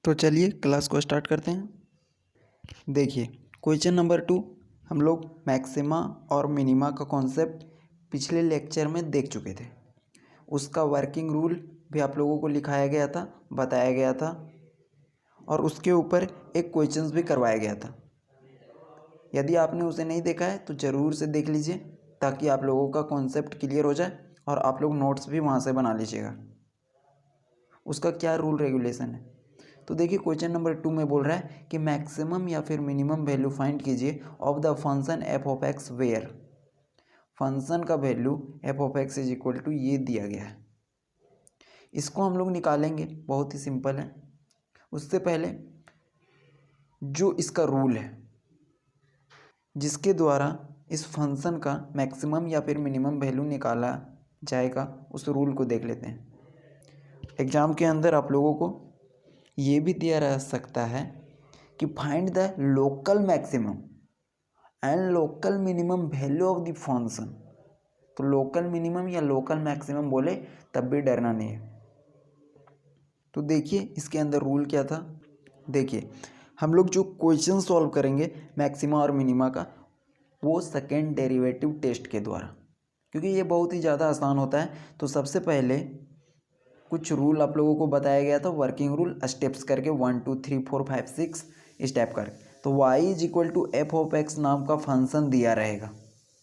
तो चलिए क्लास को स्टार्ट करते हैं। देखिए क्वेश्चन नंबर 2 हम लोग मैक्सिमा और मिनिमा का कॉन्सेप्ट पिछले लेक्चर में देख चुके थे। उसका वर्किंग रूल भी आप लोगों को लिखाया गया था, बताया गया था और उसके ऊपर एक क्वेश्चंस भी करवाया गया था। यदि आपने उसे नहीं देखा है तो ज़रूर से देख लीजिए ताकि आप लोगों का कॉन्सेप्ट क्लियर हो जाए और आप लोग नोट्स भी वहाँ से बना लीजिएगा। उसका क्या रूल रेगुलेशन है तो देखिए क्वेश्चन नंबर 2 में बोल रहा है कि मैक्सिमम या फिर मिनिमम वैल्यू फाइंड कीजिए of the function F of X where function का value F of x is equal to ये दिया गया है। इसको हम लोग निकालेंगे, बहुत ही सिंपल है। उससे पहले जो इसका रूल है जिसके द्वारा इस फंक्शन का मैक्सिमम या फिर मिनिमम वैल्यू निकाला जाएगा उस रूल को देख लेते हैं। एग्ज़ाम के अंदर आप लोगों को ये भी दिया रह सकता है कि find the local maximum and local minimum value of the function. तो लोकल मिनिमम या लोकल मैक्सिमम बोले तब भी डरना नहीं है। तो देखिए इसके अंदर रूल क्या था। देखिए हम लोग जो क्वेश्चन सॉल्व करेंगे मैक्सिमा और मिनिमा का वो सेकेंड डेरिवेटिव टेस्ट के द्वारा, क्योंकि ये बहुत ही ज़्यादा आसान होता है। तो सबसे पहले कुछ रूल आप लोगों को बताया गया था, वर्किंग रूल स्टेप्स करके 1 2 3 4 5 6 स्टेप कर। तो y is equal to F of x नाम का फंक्शन दिया रहेगा,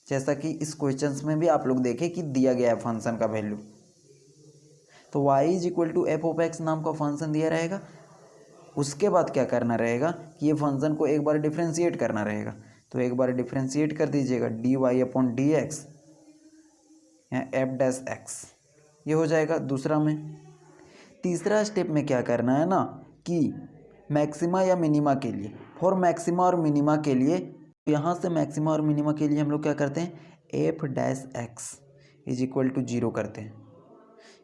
जैसा कि इस क्वेश्चंस में भी आप लोग देखें कि दिया गया है फंक्शन का वैल्यू। तो y is equal to F of x नाम का फंक्शन दिया रहेगा। उसके बाद क्या करना रहेगा कि ये फंक्शन को एक बार डिफ्रेंशिएट करना रहेगा। तो एक बार डिफ्रेंशिएट कर दीजिएगा d y upon D x या एफ डैश एक्स, ये हो जाएगा दूसरा में। तीसरा स्टेप में क्या करना है ना कि मैक्सिमा या मिनिमा के लिए, फॉर मैक्सिमा और मिनिमा के लिए, यहाँ से मैक्सिमा और मिनिमा के लिए हम लोग क्या करते हैं f dash x is equal to 0 करते हैं,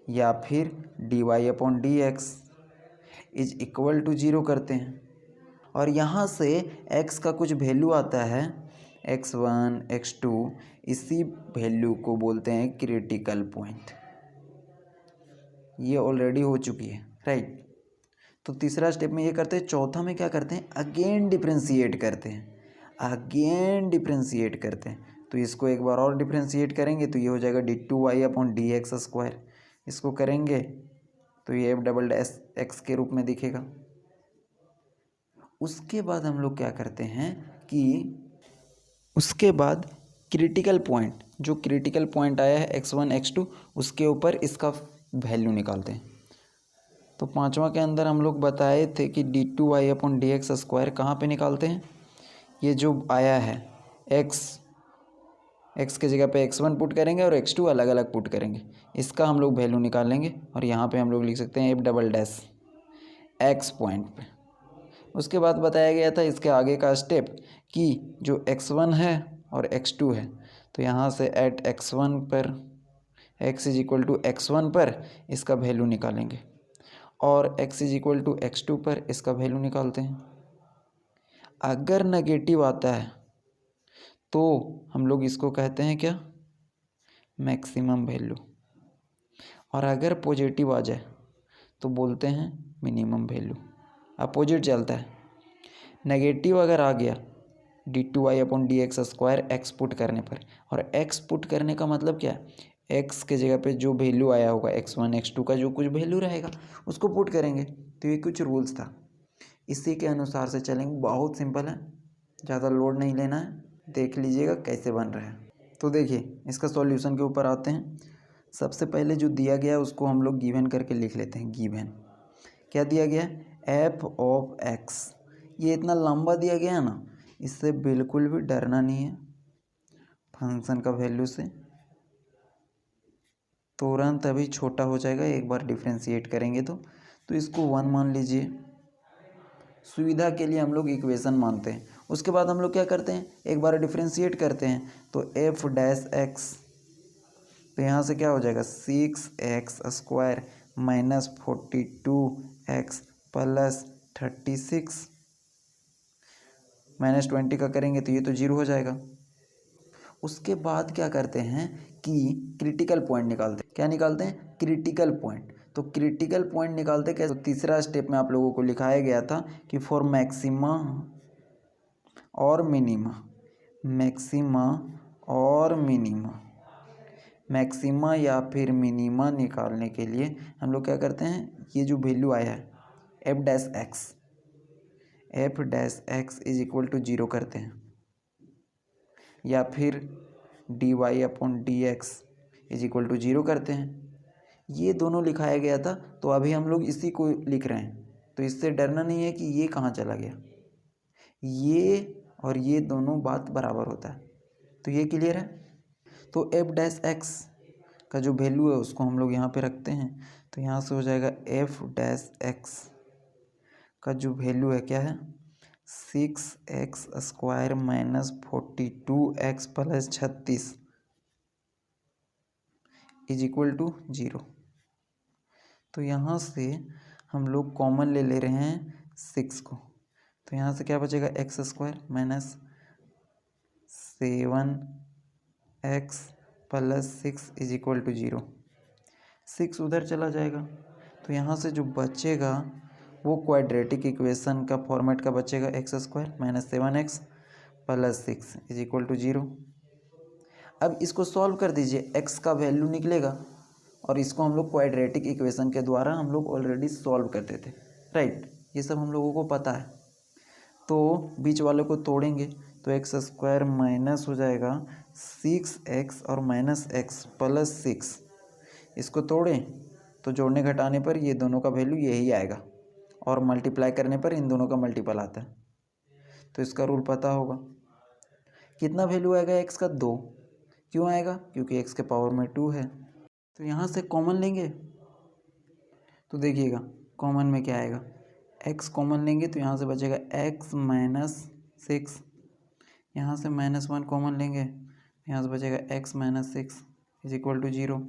या फिर d y upon D x is equal to 0 करते हैं। और यहाँ से x का कुछ वैल्यू आता है x1 x2, इसी वैल्यू को बोलते हैं क्रिटिकल पॉइंट। ये ऑलरेडी हो चुकी है, राइट। तो तीसरा स्टेप में ये करते हैं। चौथा में क्या करते हैं अगेन डिफ्रेंशिएट करते हैं, तो इसको एक बार और डिफ्रेंशिएट करेंगे तो ये हो जाएगा d2y upon D X square. इसको करेंगे तो ये एफ डबल डैश एक्स के रूप में दिखेगा। उसके बाद हम लोग क्या करते हैं कि उसके बाद क्रिटिकल पॉइंट, जो क्रिटिकल पॉइंट आया है x1 x2, उसके ऊपर इसका वैल्यू निकालते हैं। तो पांचवा के अंदर हम लोग बताए थे कि d2y upon D X square कहाँ पर निकालते हैं। ये जो आया है x के जगह पे x1 पुट करेंगे और x2 अलग अलग पुट करेंगे, इसका हम लोग वैल्यू निकालेंगे और यहाँ पे हम लोग लिख सकते हैं F double dash x point पे। उसके बाद बताया गया था इसके आगे का स्टेप कि जो x1 है और x2 है, तो यहाँ से एट x1 पर x is equal to x1 पर इसका वैल्यू निकालेंगे और x is equal to x2 पर इसका वैल्यू निकालते हैं। अगर नेगेटिव आता है तो हम लोग इसको कहते हैं क्या मैक्सिमम वैल्यू, और अगर पॉजिटिव आ जाए तो बोलते हैं मिनिमम वैल्यू। अपोजिट चलता है। नेगेटिव अगर आ गया d2y upon D X square x put करने पर, और एक्स पुट करने का मतलब क्या है, एक्स के जगह पे जो वैल्यू आया होगा x1 x2 का जो कुछ वैल्यू रहेगा उसको पुट करेंगे। तो ये कुछ रूल्स था, इसी के अनुसार से चलेंगे। बहुत सिंपल है, ज़्यादा लोड नहीं लेना है, देख लीजिएगा कैसे बन रहा है। तो देखिए इसका सॉल्यूशन के ऊपर आते हैं। सबसे पहले जो दिया गया है उसको हम लोग गिवन करके लिख लेते हैं। गिवन क्या दिया गया एफ ऑफ एक्स, ये इतना लंबा दिया गया है ना, इससे बिल्कुल भी डरना नहीं है। फंक्शन का वैल्यू से तुरंत अभी छोटा हो जाएगा, एक बार डिफ्रेंशिएट करेंगे तो इसको 1 मान लीजिए। सुविधा के लिए हम लोग इक्वेशन मानते हैं। उसके बाद हम लोग क्या करते हैं एक बार डिफ्रेंशिएट करते हैं तो एफ डैश एक्स, तो यहाँ से क्या हो जाएगा 6x square minus 42x plus 36 minus 20 का करेंगे तो ये तो 0 हो जाएगा। उसके बाद क्या करते हैं कि क्रिटिकल पॉइंट निकालते हैं। क्या निकालते हैं क्रिटिकल पॉइंट। तो क्रिटिकल पॉइंट निकालते कैसे? तो तीसरा स्टेप में आप लोगों को लिखाया गया था कि फॉर मैक्सिमा और मिनिमा, मैक्सिमा और मिनिमा, मैक्सिमा या फिर मिनिमा निकालने के लिए हम लोग क्या करते हैं, ये जो वैल्यू आया है f dash x is equal to 0 करते हैं, या फिर d y upon D x is equal to 0 करते हैं। ये दोनों लिखाया गया था, तो अभी हम लोग इसी को लिख रहे हैं, तो इससे डरना नहीं है कि ये कहाँ चला गया। ये और ये दोनों बात बराबर होता है, तो ये क्लियर है। तो एफ डैश एक्स का जो वैल्यू है उसको हम लोग यहाँ पे रखते हैं, तो यहाँ से हो जाएगा एफ डैश एक्स का जो वैल्यू है क्या है, 6x² minus 42x plus 36 is equal to 0। तो यहाँ से हम लोग कॉमन ले रहे हैं 6 को, तो यहाँ से क्या बचेगा, x² minus 7x plus 6 is equal to 0। 6 उधर चला जाएगा, तो यहाँ से जो बचेगा वो क्वाड्रेटिक इक्वेशन का फॉर्मेट का बचेगा, x² minus 7x plus 6 is equal to 0। अब इसको सॉल्व कर दीजिए, x का वैल्यू निकलेगा, और इसको हम लोग क्वाड्रेटिक इक्वेशन के द्वारा हम लोग ऑलरेडी सॉल्व करते थे, राइट, ये सब हम लोगों को पता है। तो बीच वाले को तोड़ेंगे तो x² माइनस हो जाएगा 6x और माइनस x प्लस 6, इसको तोड़ें तो जोड़ने घटाने पर ये दोनों का वैल्यू यही आएगा, और मल्टीप्लाई करने पर इन दोनों का मल्टीपल आता है। तो इसका रूल पता होगा, कितना वैल्यू आएगा x का, 2। क्यों आएगा, क्योंकि x के पावर में 2 है। तो यहाँ से कॉमन लेंगे, तो देखिएगा कॉमन में क्या आएगा, x कॉमन लेंगे तो यहाँ से बचेगा x माइनस 6, यहाँ से -1 कॉमन लेंगे, यहाँ से बचेगा x minus 6 is equal to 0।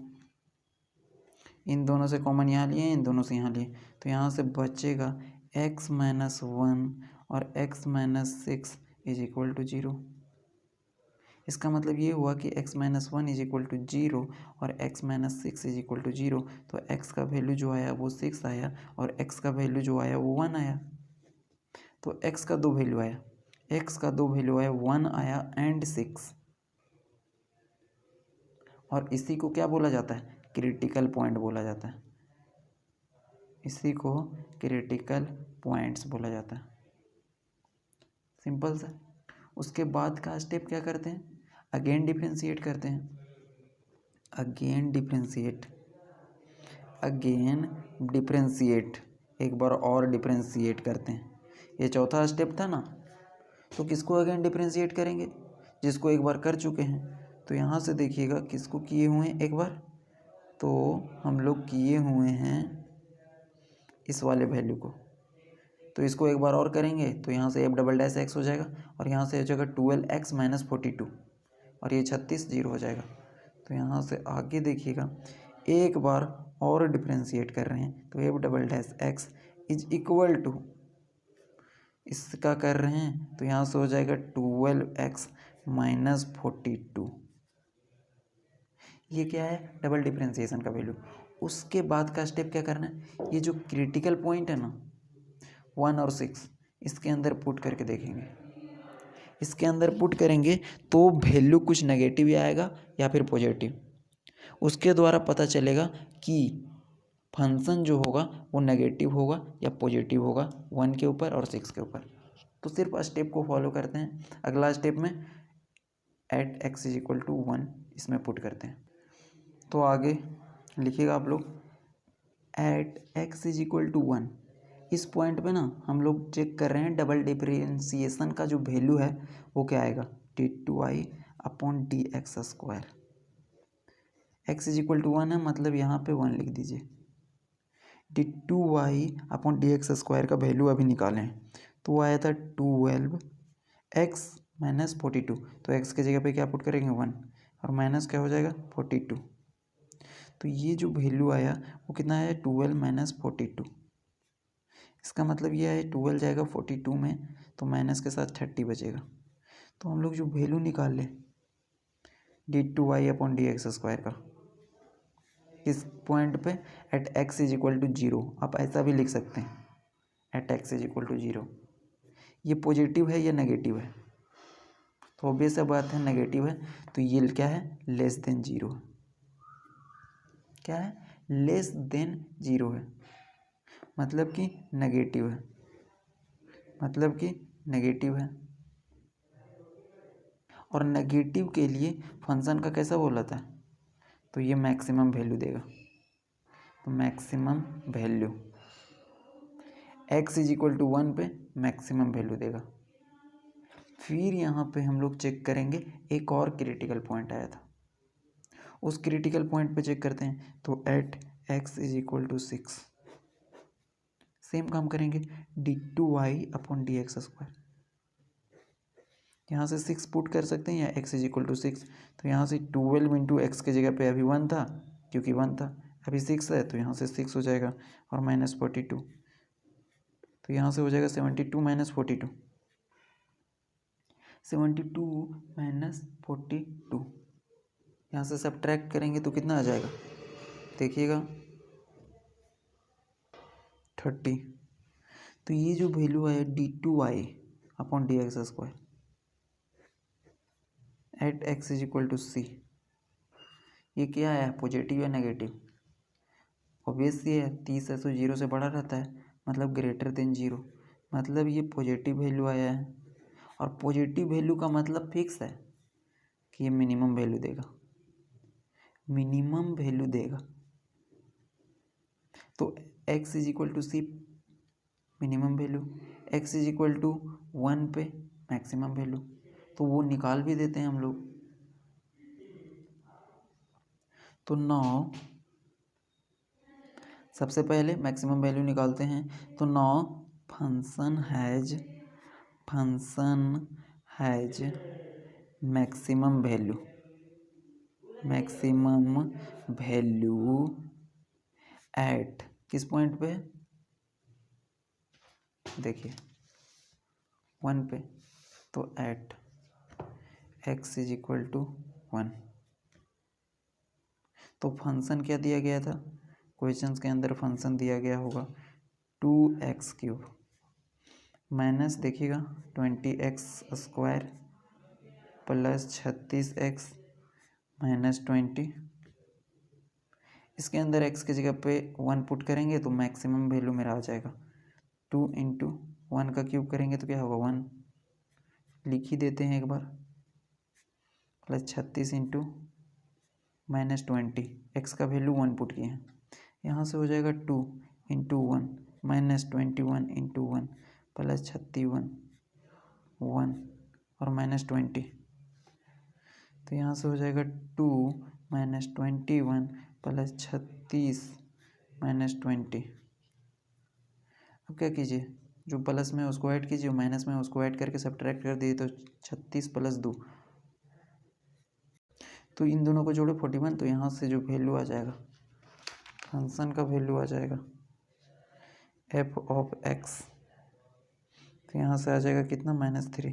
इन दोनों से कॉमन यहाँ लिए, इन दोनों से यहाँ लिए, तो यहाँ से बचेगा x माइनस 1 और x minus 6 is equal to 0। इसका मतलब ये हुआ कि x minus 1 is equal to 0 और x minus 6 is equal to 0। तो x का वैल्यू जो आया वो 6 आया, और x का वैल्यू जो आया वो 1 आया। तो x का 2 वैल्यू आया, x का 2 वैल्यू आया, 1 आया एंड 6। और इसी को क्या बोला जाता है, क्रिटिकल पॉइंट बोला जाता है, इसी को क्रिटिकल पॉइंट्स बोला जाता है। सिंपल सा। उसके बाद का स्टेप क्या करते हैं, अगेन डिफ्रेंशिएट करते हैं, अगेन डिफ्रेंशिएट, एक बार और डिफ्रेंशिएट करते हैं। ये चौथा स्टेप था ना, तो किसको अगेन डिफ्रेंशिएट करेंगे, जिसको एक बार कर चुके हैं। तो यहाँ से देखिएगा किसको किए हुए हैं एक बार, तो हम लोग किए हुए हैं इस वाले वैल्यू को, तो इसको एक बार और करेंगे तो यहाँ से एफ डबल डैश एक्स हो जाएगा, और यहाँ से हो जाएगा 12x माइनस 42, और ये 36 0 हो जाएगा। तो यहाँ से आगे देखिएगा एक बार और डिफ्रेंशिएट कर रहे हैं, तो f double dash x is equal to, इसका कर रहे हैं तो यहाँ से हो जाएगा 12x माइनस 42। ये क्या है, डबल डिफ्रेंशिएशन का वैल्यू। उसके बाद का स्टेप क्या करना है, ये जो क्रिटिकल पॉइंट है ना 1 और 6, इसके अंदर पुट करके देखेंगे, इसके अंदर पुट करेंगे तो वैल्यू कुछ नेगेटिव ही आएगा या फिर पॉजिटिव, उसके द्वारा पता चलेगा कि फंक्शन जो होगा वो नेगेटिव होगा या पॉजिटिव होगा 1 के ऊपर और 6 के ऊपर। तो सिर्फ स्टेप को फॉलो करते हैं। अगला स्टेप में at x is equal to 1 इसमें पुट करते हैं। तो आगे लिखिएगा आप लोग, at x is equal to 1, इस पॉइंट पे ना हम लोग चेक कर रहे हैं डबल डिफरेंशिएशन का जो वैल्यू है वो क्या आएगा, d2y upon dx²। x is equal to 1 है, मतलब यहाँ पे 1 लिख दीजिए। d2y अपॉन dx² का वैल्यू अभी निकालें, तो वो आया था 12x माइनस 42, तो x की जगह पे क्या पुट करेंगे 1, और माइनस क्या हो जाएगा 42। तो ये जो वैल्यू आया वो कितना है, 12 माइनस 42। इसका मतलब ये है 12 जाएगा 42 में, तो माइनस के साथ 30 बचेगा। तो हम लोग जो वैल्यू निकाल लें d2y अपॉन dx² का, किस पॉइंट पे? At x is equal to 0। आप ऐसा भी लिख सकते हैं, at x is equal to 0। ये पॉजिटिव है या नेगेटिव है? तो ऑब्वियस सा बात है नेगेटिव है, तो ये क्या है? Less than 0। क्या है? लेस देन 0 है, मतलब कि नेगेटिव है, मतलब कि नेगेटिव है। और नेगेटिव के लिए फंक्शन का कैसा बोला था? तो ये मैक्सिमम वैल्यू देगा, तो maximum value x is equal to 1 पे मैक्सिमम वैल्यू देगा। फिर यहाँ पे हम लोग चेक करेंगे, एक और क्रिटिकल पॉइंट आया था, उस क्रिटिकल पॉइंट पे चेक करते हैं। तो at x is equal to 6 same काम करेंगे, d2y upon D X square. यहाँ से 6 पुट कर सकते हैं या x इज इक्वल टू 6। तो यहाँ से 12 इंटू एक्स की जगह पे अभी 1 था, क्योंकि 1 था, अभी 6 है, तो यहाँ से 6 हो जाएगा और माइनस 42। तो यहाँ से हो जाएगा 72 माइनस 42, 72 माइनस 42। यहाँ से सब्ट्रैक्ट करेंगे तो कितना आ जाएगा? देखिएगा 30। तो ये जो वैल्यू है d2y upon D X square at x is equal to C, ये क्या है? पॉजिटिव या नेगेटिव? ऑब्वियस ये है, 30 है तो 0 से बड़ा रहता है, मतलब ग्रेटर देन 0, मतलब ये पॉजिटिव वैल्यू आया है। और पॉजिटिव वैल्यू का मतलब फिक्स है कि ये मिनिमम वैल्यू देगा, मिनिमम वैल्यू देगा। तो x is equal to c minimum value, x is equal to 1 पे मैक्सिमम वैल्यू, तो वो निकाल भी देते हैं हम लोग। तो नाउ सबसे पहले मैक्सिमम वैल्यू निकालते हैं। तो now function has maximum value at किस पॉइंट पे? देखिए 1 पे, तो at x is equal to 1। तो फंक्शन क्या दिया गया था? क्वेश्चंस के अंदर फंक्शन दिया गया होगा 2x³ माइनस देखिएगा 20x square plus 36x minus 20। इसके अंदर x की जगह पे 1 पुट करेंगे तो मैक्सिमम वैल्यू मेरा आ जाएगा। 2 इंटू 1 का क्यूब करेंगे तो क्या होगा? 1 लिख ही देते हैं एक बार, प्लस 36 इंटू माइनस 20, एक्स का वैल्यू 1 पुट किए हैं। यहाँ से हो जाएगा 2 इंटू 1 माइनस 21 इंटू 1 प्लस 31 1 और माइनस 20। तो यहाँ से हो जाएगा 2 माइनस 21 प्लस 36 माइनस 20। अब क्या कीजिए, जो प्लस में उसको ऐड कीजिए, माइनस में उसको ऐड करके सब्ट्रैक्ट कर दिए, तो 36 प्लस 2, तो इन दोनों को जोड़े 41। तो यहाँ से जो वैल्यू आ जाएगा, फंक्शन का वैल्यू आ जाएगा एफ ऑफ एक्स, तो यहाँ से आ जाएगा कितना? -3।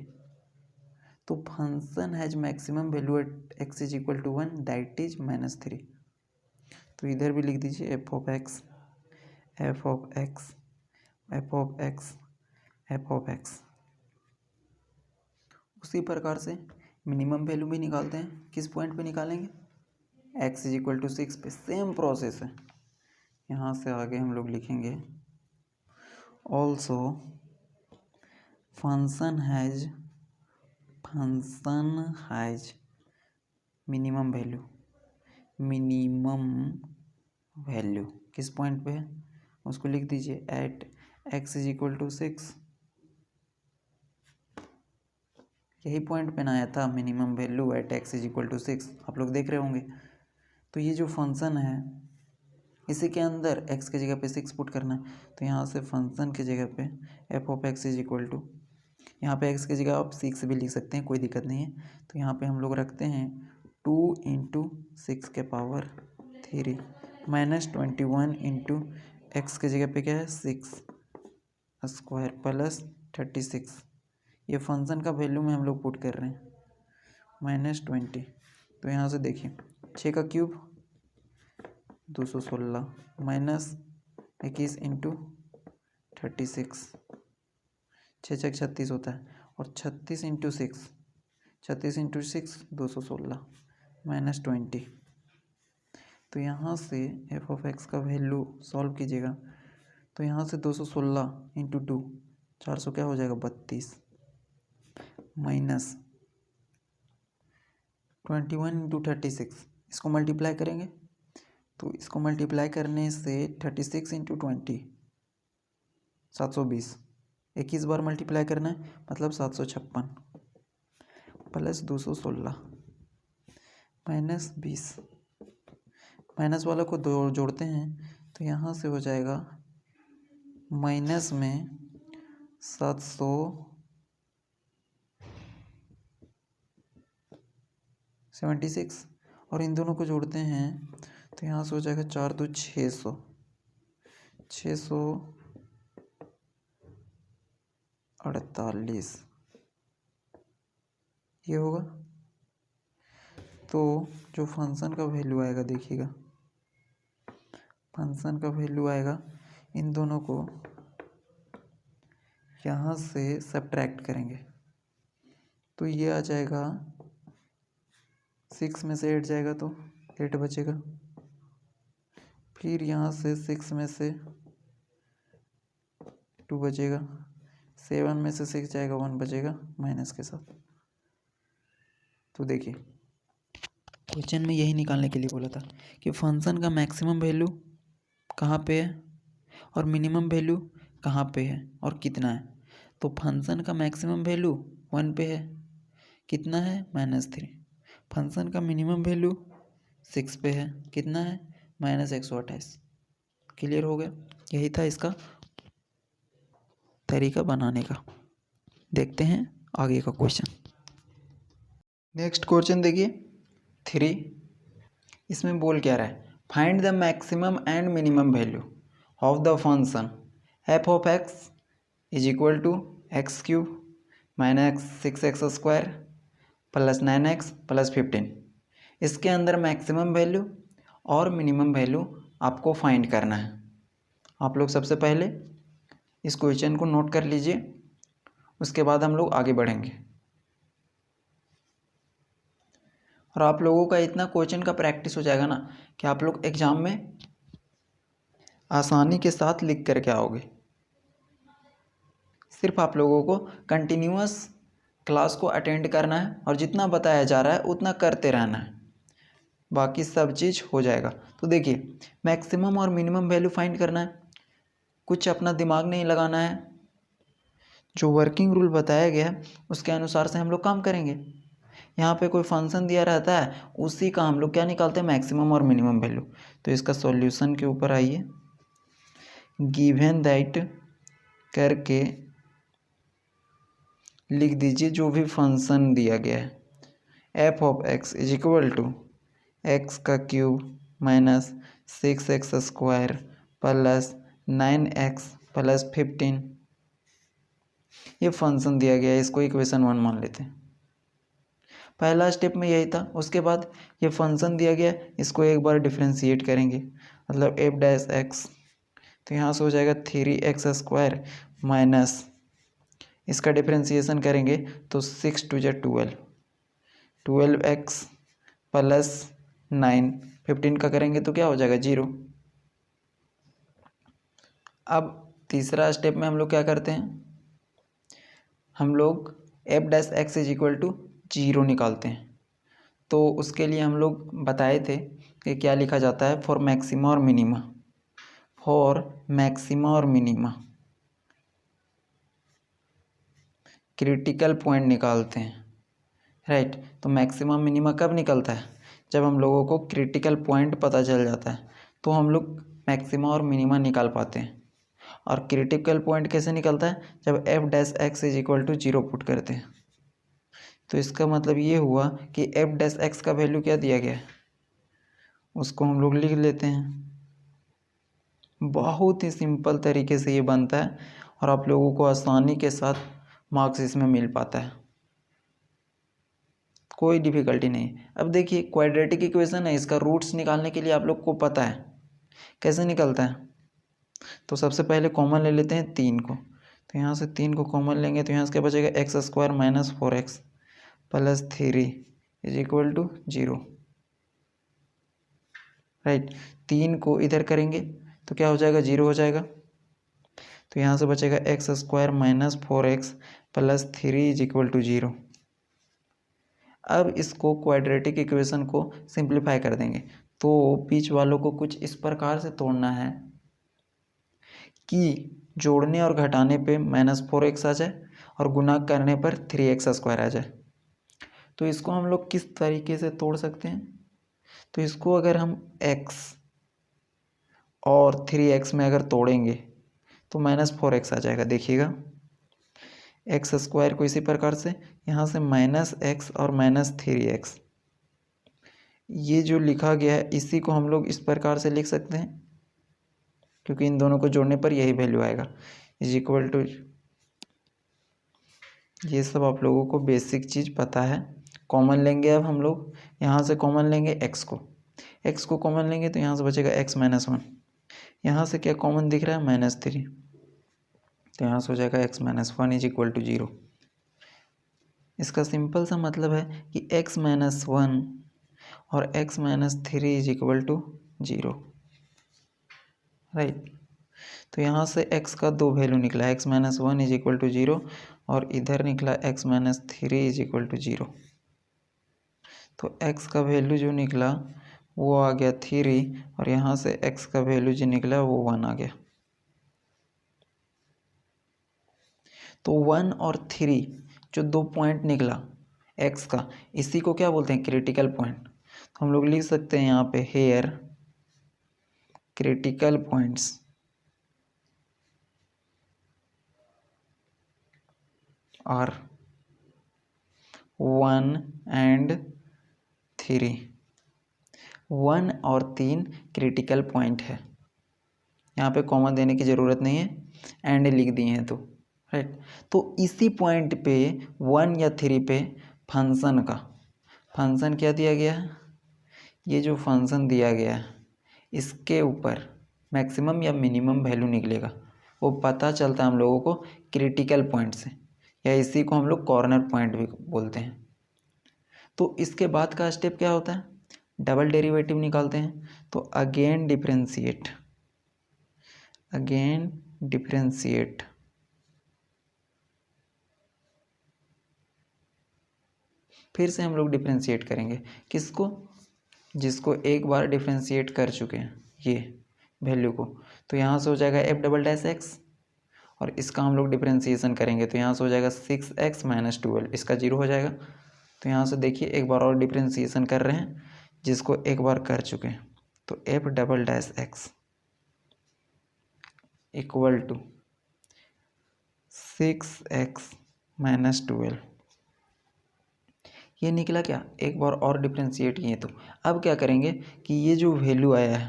तो function has maximum value at x is equal to 1 that is -3। तो इधर भी लिख दीजिए f of x, f of x, f of x, f of x. उसी प्रकार से मिनिमम वैल्यू भी निकालते हैं। किस पॉइंट पे निकालेंगे? x इज इक्वल टू 6 पे। सेम प्रोसेस है, यहाँ से आगे हम लोग लिखेंगे also function has minimum value किस पॉइंट पे है उसको लिख दीजिए at x is equal to 6। यही पॉइंट पे ना आया था minimum value at x is equal to 6, आप लोग देख रहे होंगे। तो ये जो फंक्शन है इसी के अंदर x की जगह पे 6 पुट करना है। तो यहाँ से फंक्शन की जगह पे f of x is equal to, यहाँ पे x की जगह आप 6 भी लिख सकते हैं, कोई दिक्कत नहीं है। तो यहाँ पे हम लोग रखते हैं 2 इंटू 6 के पावर 3 माइनस 21 इंटू एक्स की जगह पे क्या है 6 स्क्वायर प्लस 36। ये फंक्शन का वैल्यू में हम लोग पुट कर रहे हैं -20। तो यहाँ से देखिए 6 का क्यूब 216 माइनस 21 इंटू 36, 6 36 होता है, और 36 इंटू 6, 216 माइनस 20। तो यहाँ से एफ ऑफ एक्स का वैल्यू सॉल्व कीजिएगा, तो यहाँ से 216 इंटू 2, 400 क्या हो जाएगा 32, माइनस 21 इंटू 36, इसको मल्टीप्लाई करेंगे, तो इसको मल्टीप्लाई करने से 36 इंटू 20 720, 21 बार मल्टीप्लाई करना है, मतलब 756 प्लस 216 माइनस 20, माइनस वाला को दो जोड़ते हैं, तो यहाँ से हो जाएगा माइनस में 776, और इन दोनों को जोड़ते हैं तो यहाँ से हो जाएगा 4 2 600, 648 ये होगा। तो जो फंक्शन का वैल्यू आएगा, देखिएगा फंक्शन का वैल्यू आएगा, इन दोनों को यहाँ से सब्ट्रैक्ट करेंगे तो ये आ जाएगा, 6 में से 8 जाएगा तो 8 बचेगा, फिर यहाँ से 6 में से 2 बचेगा, 7 में से 6 जाएगा 1 बचेगा माइनस के साथ। तो देखिए क्वेश्चन में यही निकालने के लिए बोला था कि फंक्शन का मैक्सिमम वैल्यू कहाँ पे है और मिनिमम वैल्यू कहाँ पे है और कितना है। तो फंक्शन का मैक्सिमम वैल्यू 1 पे है, कितना है -3। फंक्शन का मिनिमम वैल्यू 6 पे है, कितना है -128। क्लियर हो गया, यही था इसका तरीका बनाने का। देखते हैं आगे का क्वेश्चन। नेक्स्ट क्वेश्चन देखिए 3, इसमें बोल क्या रहा है, find the maximum and minimum value of the function F of x is equal to x cube minus 6x square plus 9x plus 15। इसके अंदर मैक्सिमम वैल्यू और मिनिमम वैल्यू आपको फाइंड करना है। आप लोग सबसे पहले इस क्वेश्चन को नोट कर लीजिए, उसके बाद हम लोग आगे बढ़ेंगे। और आप लोगों का इतना क्वेश्चन का प्रैक्टिस हो जाएगा ना कि आप लोग एग्ज़ाम में आसानी के साथ लिख करके आओगे। सिर्फ आप लोगों को कंटिन्यूअस क्लास को अटेंड करना है और जितना बताया जा रहा है उतना करते रहना है, बाकी सब चीज़ हो जाएगा। तो देखिए मैक्सिमम और मिनिमम वैल्यू फाइंड करना है, कुछ अपना दिमाग नहीं लगाना है, जो वर्किंग रूल बताया गया है उसके अनुसार से हम लोग काम करेंगे। यहाँ पे कोई फंक्शन दिया रहता है, उसी का हम लोग क्या निकालते हैं, मैक्सिमम और मिनिमम वैल्यू। तो इसका सॉल्यूशन के ऊपर आइए, गिवन दैट करके लिख दीजिए जो भी फंक्शन दिया गया है, F of x is equal to X का cube minus 6x square plus 9x plus 15। ये फंक्शन दिया गया है, इसको इक्वेशन 1 मान लेते हैं। पहला स्टेप में यही था। उसके बाद ये फंक्शन दिया गया, इसको एक बार डिफ्रेंशिएट करेंगे, मतलब एफ डैश एक्स, तो यहाँ से हो जाएगा 3x स्क्वायर माइनस, इसका डिफ्रेंशिएशन करेंगे तो 6 2 12, 12x प्लस 9, 15 का करेंगे तो क्या हो जाएगा 0। अब तीसरा स्टेप में हम लोग क्या करते हैं, हम लोग f dash x is equal to 0 निकालते हैं। तो उसके लिए हम लोग बताए थे कि क्या लिखा जाता है, फॉर मैक्सिमा और मिनिमा, फॉर मैक्सिमा और मिनिमा क्रिटिकल पॉइंट निकालते हैं, राइट। तो मैक्सिमा मिनिमा कब निकलता है, जब हम लोगों को क्रिटिकल पॉइंट पता चल जाता है तो हम लोग मैक्सिमा और मिनिमा निकाल पाते हैं। और क्रिटिकल पॉइंट कैसे निकलता है, जब f dash x is equal to 0 put करते हैं। तो इसका मतलब ये हुआ कि एफ डैश एक्स का वैल्यू क्या दिया गया है, उसको हम लोग लिख लेते हैं। बहुत ही सिंपल तरीके से ये बनता है और आप लोगों को आसानी के साथ मार्क्स इसमें मिल पाता है, कोई डिफ़िकल्टी नहीं। अब देखिए क्वाड्रेटिक इक्वेशन है, इसका रूट्स निकालने के लिए आप लोग को पता है कैसे निकलता है? तो सबसे पहले कॉमन ले लेते हैं 3 को, तो यहाँ से 3 को कॉमन लेंगे तो यहाँ से क्या बचेगा, x square minus 4x plus 3 is equal to 0। Right, 3 को इधर करेंगे तो क्या हो जाएगा, 0 हो जाएगा। तो यहाँ से बचेगा x square minus 4x plus 3 is equal to 0। अब इसको क्वाड्रेटिक इक्वेशन को सिंप्लीफाई कर देंगे, तो बीच वालों को कुछ इस प्रकार से तोड़ना है कि जोड़ने और घटाने पे -4x आ जाए और गुणा करने पर 3x स्क्वायर आ जाए। तो इसको हम लोग किस तरीके से तोड़ सकते हैं? तो इसको अगर हम x और 3x में अगर तोड़ेंगे तो -4x आ जाएगा। देखिएगा, एक्स स्क्वायर को इसी प्रकार से यहाँ से -x और -3x, ये जो लिखा गया है इसी को हम लोग इस प्रकार से लिख सकते हैं, क्योंकि इन दोनों को जोड़ने पर यही वैल्यू आएगा, इज इक्वल टू। ये सब आप लोगों को बेसिक चीज़ पता है। कॉमन लेंगे, अब हम लोग यहाँ से कॉमन लेंगे x को कॉमन लेंगे तो यहाँ से बचेगा x माइनस 1। यहाँ से क्या कॉमन दिख रहा है, -3, तो यहाँ से हो जाएगा x minus 1 is equal to 0। इसका सिंपल सा मतलब है कि x माइनस 1 और x minus 3 is equal to 0। Right, तो यहाँ से x का दो वैल्यू निकला, x minus 1 is equal to 0 और इधर निकला x minus 3 is equal to 0। तो x का वैल्यू जो निकला वो आ गया 3 और यहाँ से x का वैल्यू जो निकला वो 1 आ गया। तो 1 और 3 जो दो पॉइंट निकला x का, इसी को क्या बोलते हैं, क्रिटिकल पॉइंट। तो हम लोग लिख सकते हैं यहाँ पे हेयर क्रिटिकल पॉइंट्स और 1 एंड 3, 1 और 3 क्रिटिकल पॉइंट है। यहाँ पे कॉमा देने की ज़रूरत नहीं है, एंड लिख दिए हैं तो। राइट, तो इसी पॉइंट पे 1 या 3 पे फंक्शन क्या दिया गया है, ये जो फंक्शन दिया गया है इसके ऊपर मैक्सिमम या मिनिमम वैल्यू निकलेगा, वो पता चलता है हम लोगों को क्रिटिकल पॉइंट से, या इसी को हम लोग कॉर्नर पॉइंट भी बोलते हैं। तो इसके बाद का स्टेप क्या होता है, डबल डेरिवेटिव निकालते हैं। तो अगेन डिफरेंशिएट फिर से हम लोग डिफरेंशिएट करेंगे किसको, जिसको एक बार डिफरेंशिएट कर चुके हैं ये वैल्यू को। तो यहाँ से हो जाएगा f डबल डैश एक्स और इसका हम लोग डिफरेंशिएशन करेंगे तो यहाँ से हो जाएगा 6x माइनस 12, इसका 0 हो जाएगा। तो यहाँ से देखिए एक बार और डिफरेंशिएशन कर रहे हैं जिसको एक बार कर चुके हैं, तो f double dash x equal to 6x minus 12, ये निकला क्या, एक बार और डिफरेंशिएट किए। तो अब क्या करेंगे कि ये जो वैल्यू आया है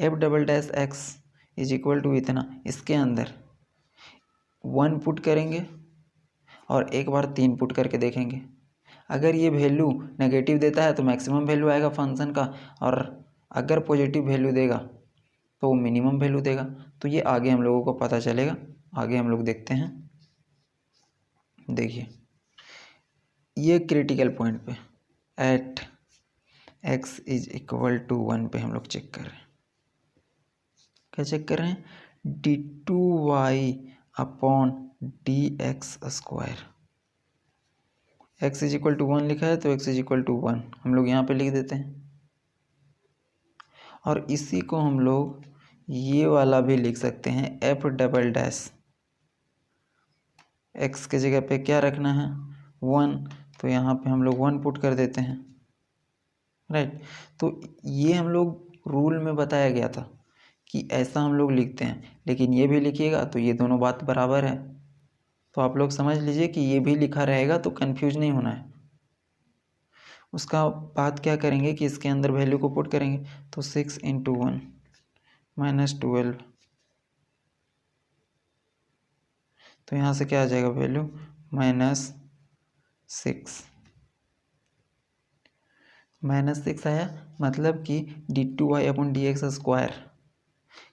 f double dash x is equal to इतना, इसके अंदर 1 पुट करेंगे और एक बार 3 पुट करके देखेंगे। अगर ये वैल्यू नेगेटिव देता है तो मैक्सिमम वैल्यू आएगा फंक्शन का, और अगर पॉजिटिव वैल्यू देगा तो वो मिनिमम वैल्यू देगा। तो ये आगे हम लोगों को पता चलेगा, आगे हम लोग देखते हैं। देखिए ये क्रिटिकल पॉइंट पे at x is equal to 1 पे हम लोग चेक कर रहे हैं। क्या चेक कर रहे हैं, d2y upon dx square. x is equal to 1 लिखा है तो x इज इक्वल टू 1 हम लोग यहाँ पे लिख देते हैं, और इसी को हम लोग ये वाला भी लिख सकते हैं f डबल डैश x के जगह पे क्या रखना है 1, तो यहाँ पे हम लोग 1 पुट कर देते हैं। राइट, तो ये हम लोग रूल में बताया गया था कि ऐसा हम लोग लिखते हैं, लेकिन ये भी लिखिएगा तो ये दोनों बात बराबर है। तो आप लोग समझ लीजिए कि ये भी लिखा रहेगा तो कंफ्यूज नहीं होना है। उसका बाद क्या करेंगे कि इसके अंदर वैल्यू को पुट करेंगे, तो 6 इंटू 1 माइनस 12, तो यहाँ से क्या आ जाएगा वैल्यू -6। -6 आया, मतलब कि d2y/dx²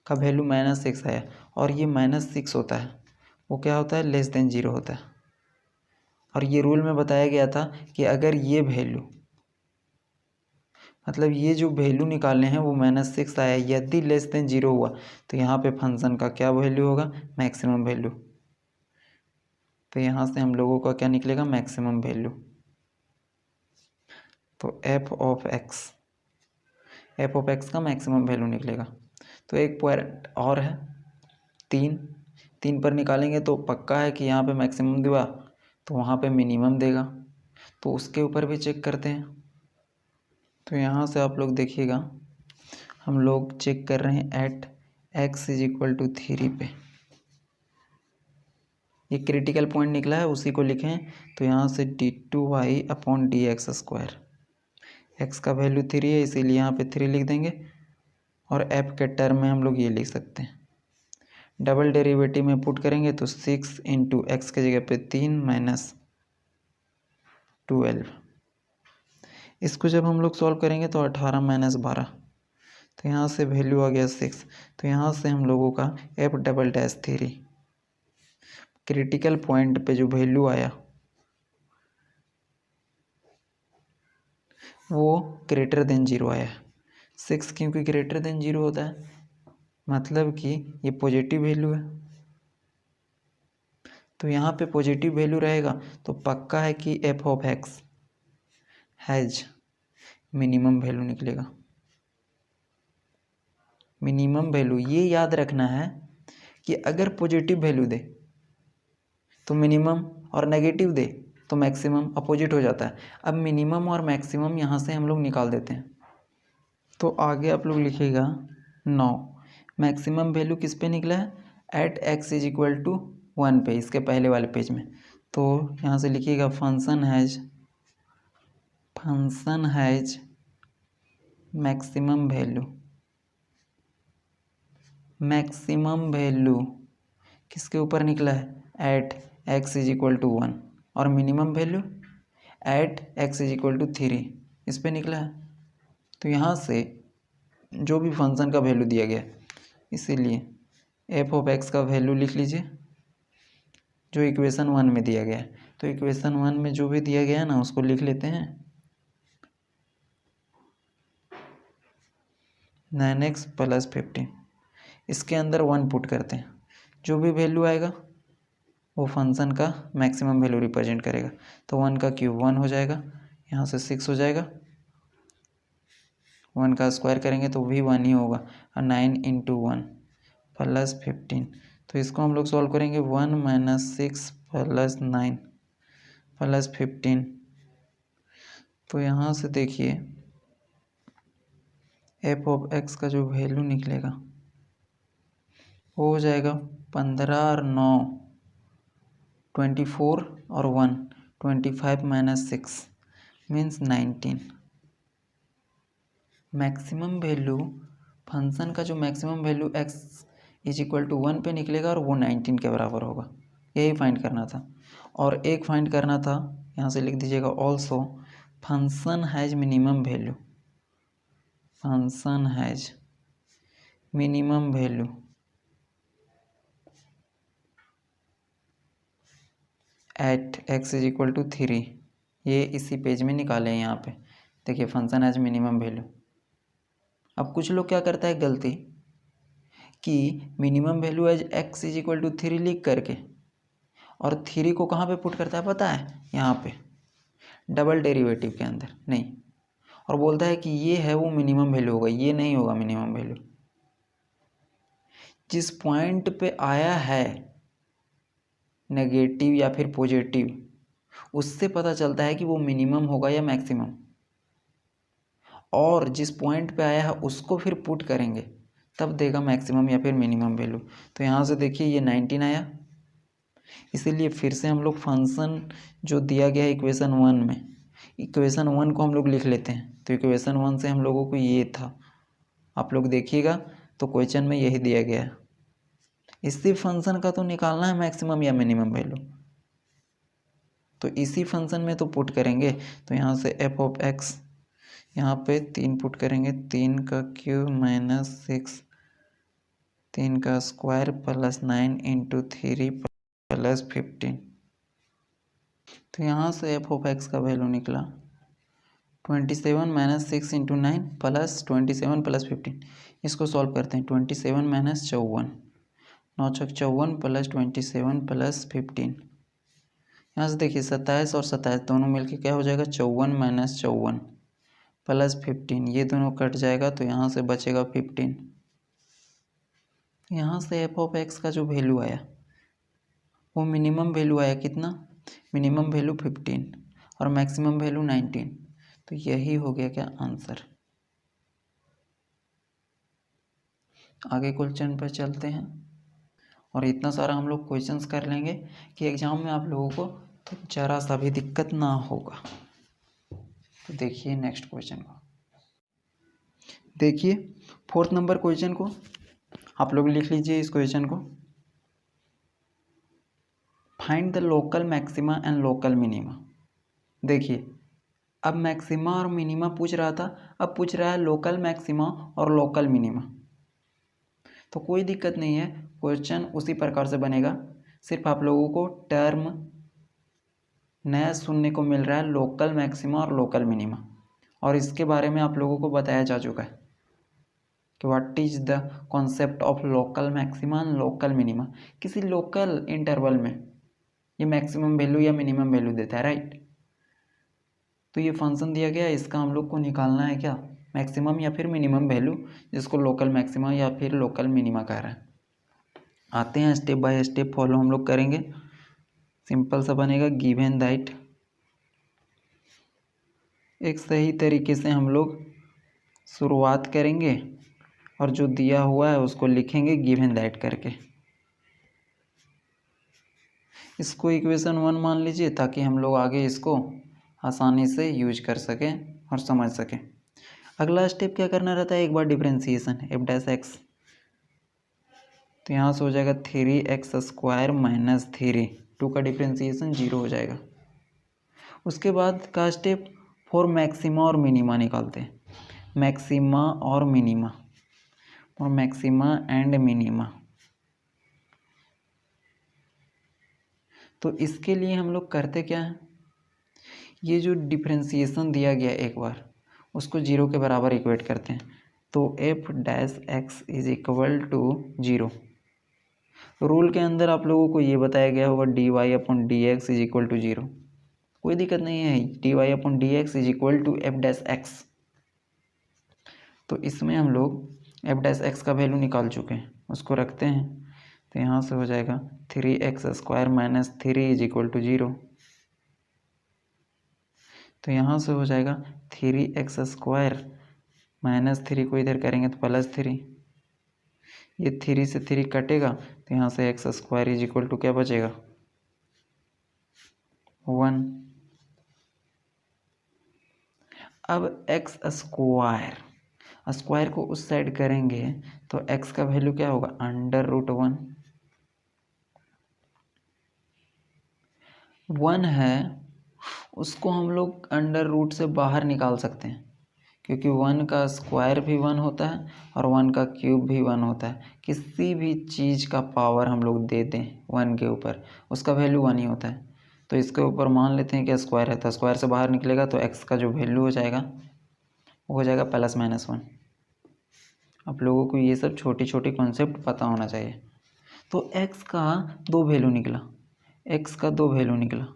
का वैल्यू -6 आया। और ये -6 होता है, वो क्या होता है, लेस देन 0 होता है। और ये रूल में बताया गया था कि अगर ये वैल्यू, मतलब ये जो वैल्यू निकाले हैं वो -6 आया, यदि लेस देन 0 हुआ तो यहाँ पे फंक्शन का क्या वैल्यू होगा, मैक्सिमम वैल्यू। तो यहाँ से हम लोगों का क्या निकलेगा, मैक्सिमम वैल्यू। तो एफ ऑफ एक्स का मैक्सिमम वैल्यू निकलेगा। तो एक पॉइंट और है, 3 पर निकालेंगे तो पक्का है कि यहाँ पे मैक्सिमम दिया तो वहाँ पे मिनिमम देगा, तो उसके ऊपर भी चेक करते हैं। तो यहाँ से आप लोग देखिएगा, हम लोग चेक कर रहे हैं एट x = 3 पे। ये क्रिटिकल पॉइंट निकला है, उसी को लिखें। तो यहाँ से d2y/dx², x का वैल्यू 3 है इसीलिए यहाँ पे 3 लिख देंगे। और f के टर्म में हम लोग ये लिख सकते हैं, डबल डेरिवेटिव में पुट करेंगे तो 6 × x के जगह पे 3 - 12। इसको जब हम लोग सॉल्व करेंगे तो 18 - 12, तो यहाँ से वैल्यू आ गया 6। तो यहाँ से हम लोगों का f'3 क्रिटिकल पॉइंट पे जो वैल्यू आया वो ग्रेटर देन 0 आया। 6 क्योंकि ग्रेटर देन 0 होता है, मतलब कि ये पॉजिटिव वैल्यू है। तो यहाँ पे पॉजिटिव वैल्यू रहेगा तो पक्का है कि F of x has minimum value निकलेगा। मिनिमम वैल्यू ये याद रखना है कि अगर पॉजिटिव वैल्यू दे तो मिनिमम और नेगेटिव दे तो मैक्सिमम अपोजिट हो जाता है। अब मिनिमम और मैक्सिमम यहाँ से हम लोग निकाल देते हैं। तो आगे आप लोग लिखिएगा 9, मैक्सिमम वैल्यू किस पे निकला है, एट x = 1 पे, इसके पहले वाले पेज में। तो यहाँ से लिखिएगा फंक्शन हैज मैक्सिमम वैल्यू किसके ऊपर निकला है, एट x = 1, और मिनिमम वैल्यू एट x = 3 इस पे निकला है। तो यहाँ से जो भी फंक्शन का वैल्यू दिया गया है, इसीलिए एफ ऑफ एक्स का वैल्यू लिख लीजिए जो इक्वेशन 1 में दिया गया है। तो इक्वेशन 1 में जो भी दिया गया है ना उसको लिख लेते हैं, 9x + 15। इसके अंदर 1 पुट करते हैं, जो भी वैल्यू आएगा वो फंक्शन का मैक्सिमम वैल्यू रिप्रेजेंट करेगा। तो 1 का क्यूब 1 हो जाएगा, यहाँ से 6 हो जाएगा, 1 का स्क्वायर करेंगे तो भी 1 ही होगा, और 9 × 1 + 15। तो इसको हम लोग सॉल्व करेंगे, 1 - 6 + 9 + 15। तो यहाँ से देखिए एफ ऑफ एक्स का जो वैल्यू निकलेगा वो हो जाएगा 15 और 9 24 और 1 25 - 6 मीन्स 19। मैक्सिमम वैल्यू फंक्शन का जो मैक्सिमम वैल्यू x = 1 पे निकलेगा और वो 19 के बराबर होगा, यही फाइंड करना था। और एक फाइंड करना था, यहाँ से लिख दीजिएगा also function has minimum value at x = 3। ये इसी पेज में निकाले हैं, यहाँ पे देखिए फंक्शन हैज मिनिमम वैल्यू। अब कुछ लोग क्या करता है गलती कि मिनिमम वैल्यू एज x = 3 लिख करके और 3 को कहाँ पे पुट करता है पता है, यहाँ पे डबल डेरिवेटिव के अंदर नहीं, और बोलता है कि ये है वो मिनिमम वैल्यू होगा। ये नहीं होगा मिनिमम वैल्यू। जिस पॉइंट पे आया है नेगेटिव या फिर पॉजिटिव, उससे पता चलता है कि वो मिनिमम होगा या मैक्सिमम, और जिस पॉइंट पे आया है उसको फिर पुट करेंगे तब देगा मैक्सिमम या फिर मिनिमम वैल्यू। तो यहाँ से देखिए ये 19 आया, इसीलिए फिर से हम लोग फंक्शन जो दिया गया है इक्वेशन 1 में, इक्वेशन 1 को हम लोग लिख लेते हैं। तो इक्वेशन 1 से हम लोगों को ये था, आप लोग देखिएगा तो क्वेश्चन में यही दिया गया है। इसी फंक्शन का तो निकालना है मैक्सिमम या मिनिमम वैल्यू, तो इसी फंक्शन में तो पुट करेंगे। तो यहाँ से एफ ऑफ एक्स यहाँ पे 3 पुट करेंगे, 3 का क्यूब माइनस 6, 3 का स्क्वायर प्लस 9 इंटू 3 प्लस 15। तो यहाँ से एफ ऑफ एक्स का वैल्यू निकला 27 माइनस 6 इंटू 9 प्लस 27 प्लस 15। इसको सॉल्व करते हैं। 27 माइनस 54, 9 छक 54 प्लस 27 प्लस 15। यहाँ से देखिए 27 और 27 दोनों मिलके क्या हो जाएगा 54 माइनस 54 प्लस 15। ये दोनों कट जाएगा तो यहाँ से बचेगा 15। यहाँ से एफ ऑफ एक्स का जो वैल्यू आया वो मिनिमम वैल्यू आया कितना, मिनिमम वैल्यू 15 और मैक्सिमम वैल्यू 19। तो यही हो गया क्या आंसर। आगे क्वेश्चन पर चलते हैं और इतना सारा हम लोग क्वेश्चंस कर लेंगे कि एग्जाम में आप लोगों को तो जरा सा भी दिक्कत ना होगा। तो देखिए नेक्स्ट क्वेश्चन को, देखिए 4th नंबर क्वेश्चन को आप लोग लिख लीजिए। इस क्वेश्चन को find the local maxima and local minima. देखिए अब मैक्सिमा और मिनिमा पूछ रहा था, अब पूछ रहा है लोकल मैक्सिमा और लोकल मिनिमा। तो कोई दिक्कत नहीं है, क्वेश्चन उसी प्रकार से बनेगा, सिर्फ आप लोगों को टर्म नया सुनने को मिल रहा है, लोकल मैक्सिमा और लोकल मिनिमा। और इसके बारे में आप लोगों को बताया जा चुका है कि what is the concept of local maxima and local minima. किसी लोकल इंटरवल में ये मैक्सिमम वैल्यू या मिनिमम वैल्यू देता है, राइट। तो ये फंक्शन दिया गया है, इसका हम लोग को निकालना है क्या, मैक्सिमम या फिर मिनिमम वैल्यू, जिसको लोकल मैक्सिमा या फिर लोकल मिनिमा कह रहा है। आते हैं स्टेप बाय स्टेप फॉलो हम लोग करेंगे। सिंपल सा बनेगा गिवन दैट, एक सही तरीके से हम लोग शुरुआत करेंगे और जो दिया हुआ है उसको लिखेंगे गिवन दैट करके। इसको इक्वेशन 1 मान लीजिए ताकि हम लोग आगे इसको आसानी से यूज कर सकें और समझ सकें। अगला स्टेप क्या करना रहता है, एक बार डिफरेंशिएशन एफ डैश एक्स। तो यहाँ से हो जाएगा 3x स्क्वायर माइनस 3, 2 का डिफरेंशिएशन 0 हो जाएगा। उसके बाद का स्टेप फॉर मैक्सिमा और मिनिमा निकालते हैं, मैक्सिमा और मिनिमा और मैक्सिमा एंड मिनिमा। तो इसके लिए हम लोग करते क्या है, ये जो डिफरेंशिएशन दिया गया एक बार उसको 0 के बराबर इक्वेट करते हैं। तो f dash x is equal to 0। Rule के अंदर आप लोगों को ये बताया गया होगा d y upon D x is equal to 0। कोई दिक्कत नहीं है, d y upon D x is equal to f dash x. तो इसमें हम लोग एफ डैश एक्स का वैल्यू निकाल चुके हैं, उसको रखते हैं। तो यहाँ से हो जाएगा 3x square minus 3 is equal to 0। तो यहाँ से हो जाएगा 3x स्क्वायर माइनस 3 को इधर करेंगे तो प्लस 3, ये 3 से 3 कटेगा तो यहाँ से x square is equal to क्या बचेगा 1। अब x स्क्वायर, स्क्वायर को उस साइड करेंगे तो x का वैल्यू क्या होगा √1। 1 है उसको हम लोग अंडर रूट से बाहर निकाल सकते हैं, क्योंकि 1 का स्क्वायर भी 1 होता है और 1 का क्यूब भी 1 होता है। किसी भी चीज़ का पावर हम लोग दे दें 1 के ऊपर उसका वैल्यू 1 ही होता है। तो इसके ऊपर मान लेते हैं कि स्क्वायर है, तो स्क्वायर से बाहर निकलेगा तो x का जो वैल्यू हो जाएगा वो हो जाएगा +-1। आप लोगों को ये सब छोटी छोटी कॉन्सेप्ट पता होना चाहिए। तो x का 2 वैल्यू निकला, x का 2 वैल्यू निकला।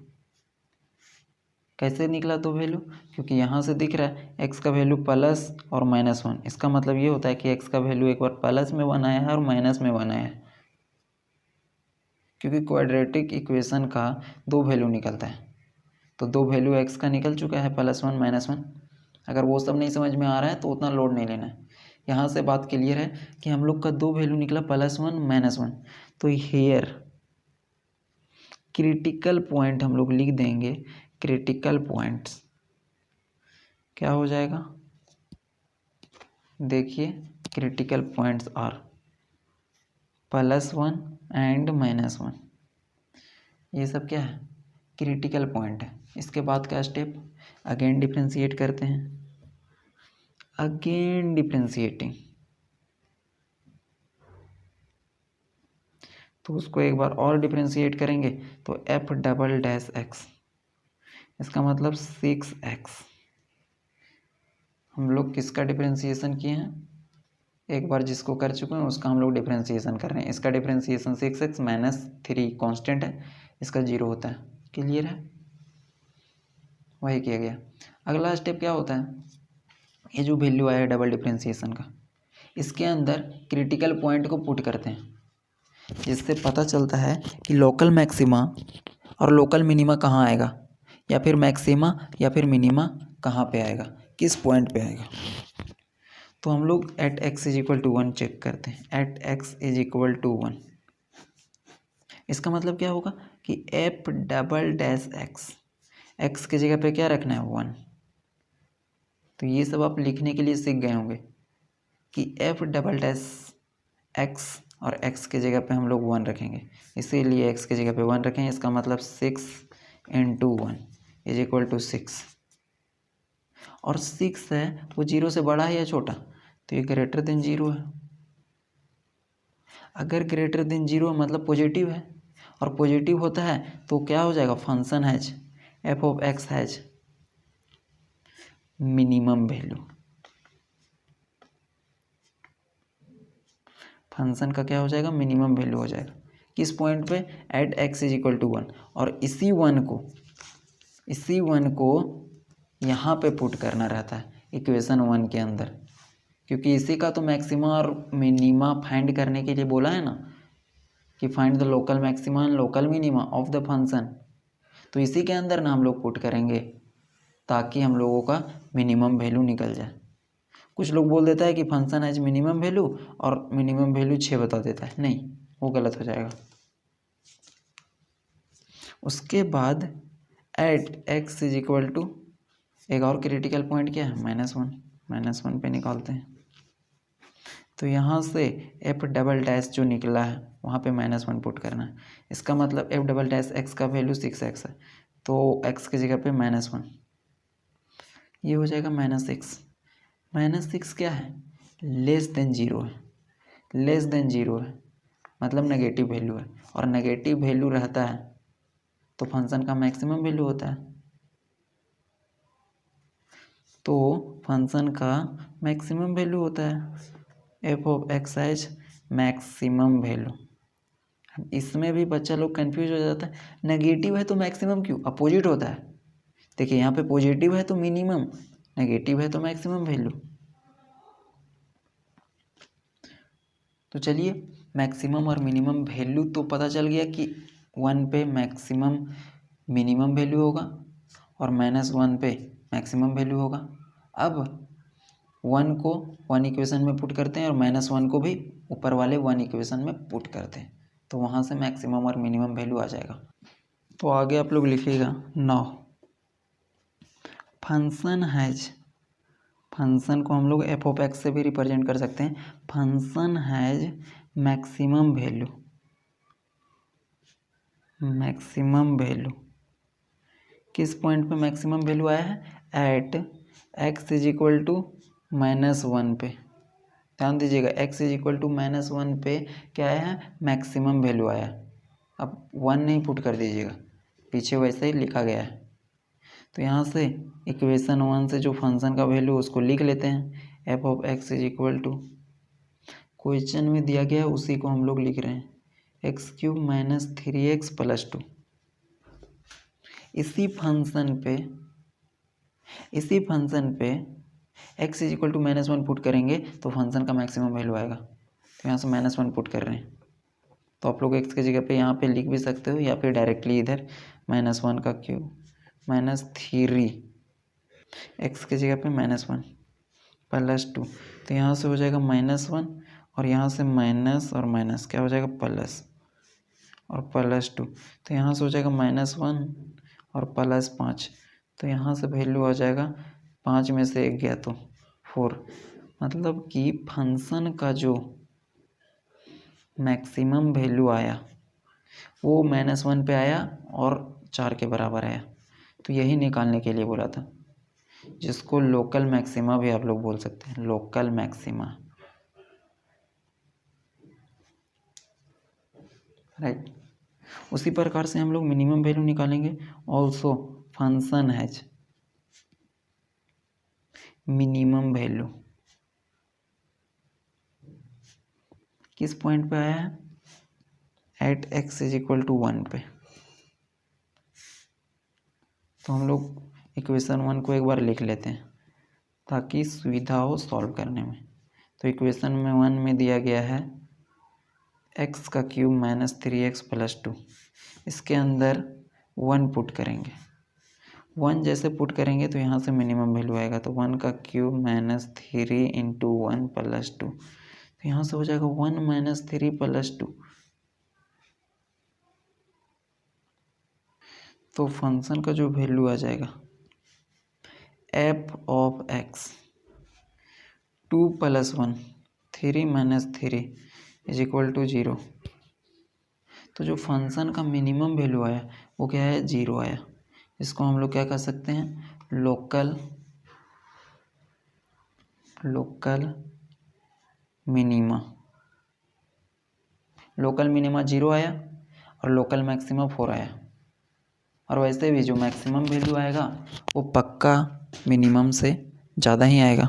कैसे निकला 2 वैल्यू, क्योंकि यहाँ से दिख रहा है x का वैल्यू प्लस और -1। इसका मतलब ये होता है कि x का वैल्यू एक बार प्लस में 1 आया है और माइनस में 1 आया है, क्योंकि क्वाड्रेटिक इक्वेशन का 2 वैल्यू निकलता है। तो 2 वैल्यू x का निकल चुका है +1 -1। अगर वो सब नहीं समझ में आ रहा है तो उतना लोड नहीं लेना है। यहाँ से बात क्लियर है कि हम लोग का 2 वैल्यू निकला +1 -1। तो हेयर क्रिटिकल पॉइंट हम लोग लिख देंगे, क्रिटिकल पॉइंट्स क्या हो जाएगा, देखिए क्रिटिकल पॉइंट्स आर +1 एंड -1। ये सब क्या है क्रिटिकल पॉइंट है। इसके बाद का स्टेप अगेन डिफ्रेंशिएट करते हैं। अगेन डिफ्रेंशिएटिंग, तो उसको एक बार और डिफ्रेंशिएट करेंगे तो एफ डबल डैश एक्स, इसका मतलब 6x। हम लोग किसका डिफ्रेंशिएशन किए हैं, एक बार जिसको कर चुके हैं उसका हम लोग डिफ्रेंशिएशन कर रहे हैं। इसका डिफ्रेंशिएशन 6x माइनस 3 कॉन्स्टेंट है, इसका 0 होता है। क्लियर है, वही किया गया। अगला स्टेप क्या होता है, ये जो वैल्यू आया है डबल डिफ्रेंशिएशन का, इसके अंदर क्रिटिकल पॉइंट को पुट करते हैं, जिससे पता चलता है कि लोकल मैक्सिमा और लोकल मिनिमा कहाँ आएगा, या फिर मैक्सिमा या फिर मिनिमा कहाँ पे आएगा, किस पॉइंट पे आएगा। तो हम लोग at x is equal to 1 check करते हैं, at x is equal to 1। इसका मतलब क्या होगा कि f double dash x, x की जगह पे क्या रखना है 1। तो ये सब आप लिखने के लिए सीख गए होंगे कि एफ डबल डैश एक्स और एक्स की जगह पे हम लोग 1 रखेंगे, इसीलिए एक्स की जगह पे 1 रखेंगे। इसका मतलब 6 इंटू 1 इज इक्वल टू 6, और 6 है वो 0 से बड़ा है या छोटा, तो ये ग्रेटर देन 0 है। अगर ग्रेटर देन 0 मतलब पॉजिटिव है, और पॉजिटिव होता है तो क्या हो जाएगा, function has F of x has minimum value. Function का क्या हो जाएगा, मिनिमम वैल्यू हो जाएगा। किस पॉइंट पे, at x is equal to 1। और इसी वन को यहाँ पे पुट करना रहता है इक्वेशन 1 के अंदर, क्योंकि इसी का तो मैक्सिमा और मिनिमा फाइंड करने के लिए बोला है ना, कि find the local maxima and local minima of the function. तो इसी के अंदर ना हम लोग पुट करेंगे ताकि हम लोगों का मिनिमम वैल्यू निकल जाए। कुछ लोग बोल देता है कि फंक्शन हैज मिनिमम वैल्यू और मिनिमम वैल्यू 6 बता देता है, नहीं, वो गलत हो जाएगा। उसके बाद at x is equal to, एक और क्रिटिकल पॉइंट क्या है, -1 पे निकालते हैं। तो यहाँ से एफ डबल डैश जो निकला है वहाँ पे -1 पुट करना है। इसका मतलब एफ डबल डैश एक्स का वैल्यू 6x है, तो x की जगह पे -1, ये हो जाएगा -6। -6 क्या है, लेस देन 0 है, लेस देन 0 है मतलब नेगेटिव वैल्यू है, और नेगेटिव वैल्यू रहता है तो फंक्शन का मैक्सिमम वैल्यू होता है। तो फंक्शन का मैक्सिमम वैल्यू होता है F of x as maximum value. इसमें भी बच्चा लोग कंफ्यूज हो जाता है, नेगेटिव है तो मैक्सिमम क्यों, अपोजिट होता है। देखिए यहाँ पे पॉजिटिव है तो मिनिमम, नेगेटिव है तो मैक्सिमम वैल्यू। तो चलिए मैक्सिमम और मिनिमम वैल्यू तो पता चल गया कि 1 पे मैक्सिमम मिनिमम वैल्यू होगा और -1 पे मैक्सिमम वैल्यू होगा। अब 1 को 1 इक्वेशन में पुट करते हैं और -1 को भी ऊपर वाले 1 इक्वेशन में पुट करते हैं, तो वहाँ से मैक्सिमम और मिनिमम वैल्यू आ जाएगा। तो आगे आप लोग लिखिएगा, नाउ फंक्शन हैज, फंक्शन को हम लोग एफ ऑफ एक्स से भी रिप्रेजेंट कर सकते हैं। Function has maximum value, maximum value किस पॉइंट पे मैक्सिमम वैल्यू आया है, at x is equal to -1 पे। ध्यान दीजिएगा, x इज इक्वल टू -1 पे क्या आया है, मैक्सिमम वैल्यू आया। अब 1 नहीं पुट कर दीजिएगा, पीछे वैसे ही लिखा गया है। तो यहाँ से इक्वेशन 1 से जो फंक्शन का वैल्यू उसको लिख लेते हैं, f of x is equal to, question में दिया गया है उसी को हम लोग लिख रहे हैं, x³ - 3x + 2। इसी फंक्शन पे x is equal to -1 put करेंगे तो फंक्शन का मैक्सिमम वैल्यू आएगा। तो यहाँ से -1 पुट कर रहे हैं, तो आप लोग x की जगह पे यहाँ पे लिख भी सकते हो, या फिर डायरेक्टली इधर -1 का क्यूब -3 x की जगह पे -1 + 2, तो यहाँ से हो जाएगा -1 और यहाँ से माइनस और माइनस क्या हो जाएगा, प्लस और +2, तो यहाँ से हो जाएगा -1 और +5, तो यहाँ से वैल्यू आ जाएगा 5 में से 1 गया तो 4। मतलब कि फंक्शन का जो मैक्सिमम वैल्यू आया वो -1 पे आया और 4 के बराबर आया, तो यही निकालने के लिए बोला था। जिसको लोकल मैक्सिमा भी आप लोग बोल सकते हैं, लोकल मैक्सिमा, राइट। उसी प्रकार से हम लोग मिनिमम वैल्यू निकालेंगे। Also function has minimum value किस पॉइंट पे आया है, at x is equal to 1 पे। तो हम लोग इक्वेशन 1 को एक बार लिख लेते हैं ताकि सुविधा हो सॉल्व करने में। तो इक्वेशन में 1 में दिया गया है x का क्यूब माइनस 3x प्लस 2, इसके अंदर 1 पुट करेंगे। 1 जैसे पुट करेंगे तो यहाँ से मिनिमम वैल्यू आएगा, तो 1 का क्यूब माइनस 3 इंटू 1 प्लस 2, तो यहाँ से हो जाएगा 1 माइनस 3 प्लस 2। तो फंक्शन का जो वैल्यू आ जाएगा f of x 2 plus 1 3 minus 3 is equal to 0। तो जो फंक्शन का मिनिमम वैल्यू आया वो क्या है, 0 आया। इसको हम लोग क्या कर सकते हैं, लोकल मिनिमा। लोकल मिनिमा 0 आया और लोकल मैक्सिमा 4 आया। और वैसे भी जो मैक्सिमम वैल्यू आएगा वो पक्का मिनिमम से ज़्यादा ही आएगा,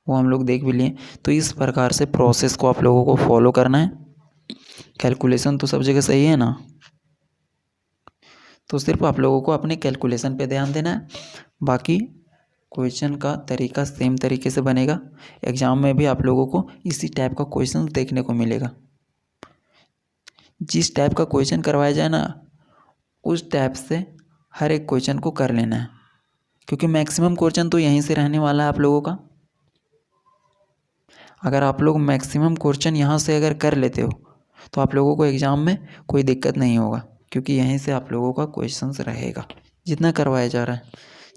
वो हम लोग देख भी लिए। तो इस प्रकार से प्रोसेस को आप लोगों को फॉलो करना है। कैलकुलेशन तो सब जगह सही है ना, तो सिर्फ आप लोगों को अपने कैलकुलेशन पे ध्यान देना है। बाकी क्वेश्चन का तरीका सेम तरीके से बनेगा। एग्ज़ाम में भी आप लोगों को इसी टाइप का क्वेश्चन देखने को मिलेगा। जिस टाइप का क्वेश्चन करवाया जाए ना, उस टाइप से हर एक क्वेश्चन को कर लेना है, क्योंकि मैक्सिमम क्वेश्चन तो यहीं से रहने वाला है आप लोगों का। अगर आप लोग मैक्सिमम क्वेश्चन यहाँ से अगर कर लेते हो तो आप लोगों को एग्ज़ाम में कोई दिक्कत नहीं होगा, क्योंकि यहीं से आप लोगों का क्वेश्चंस रहेगा जितना करवाया जा रहा है।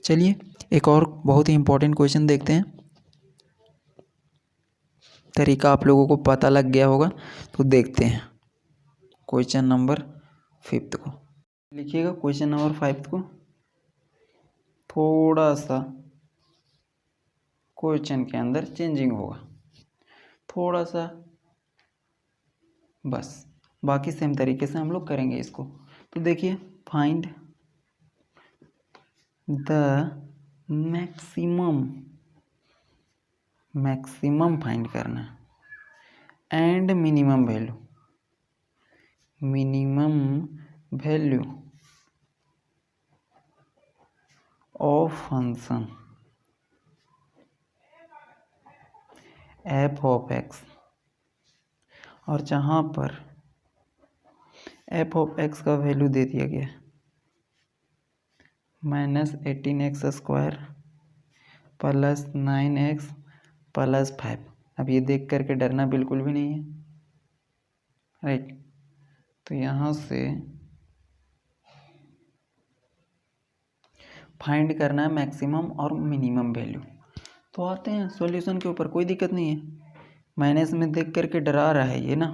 चलिए एक और बहुत ही इम्पोर्टेंट क्वेश्चन देखते हैं। तरीका आप लोगों को पता लग गया होगा, तो देखते हैं क्वेश्चन नंबर 5 को। लिखिएगा क्वेश्चन नंबर 5 को, थोड़ा सा क्वेश्चन के अंदर चेंजिंग होगा, थोड़ा सा बस, बाकी सेम तरीके से हम लोग करेंगे इसको। तो देखिए, फाइंड द मैक्सिमम फाइंड करना and minimum value of function F of x. और जहाँ पर एफ ऑफ एक्स का वैल्यू दे दिया गया -18x² प्लस 9x प्लस 5। अब ये देख करके डरना बिल्कुल भी नहीं है, राइट। तो यहाँ से फाइंड करना है मैक्सिमम और मिनिमम वैल्यू। तो आते हैं सॉल्यूशन के ऊपर, कोई दिक्कत नहीं है। माइनस में देख करके डरा रहा है ये ना,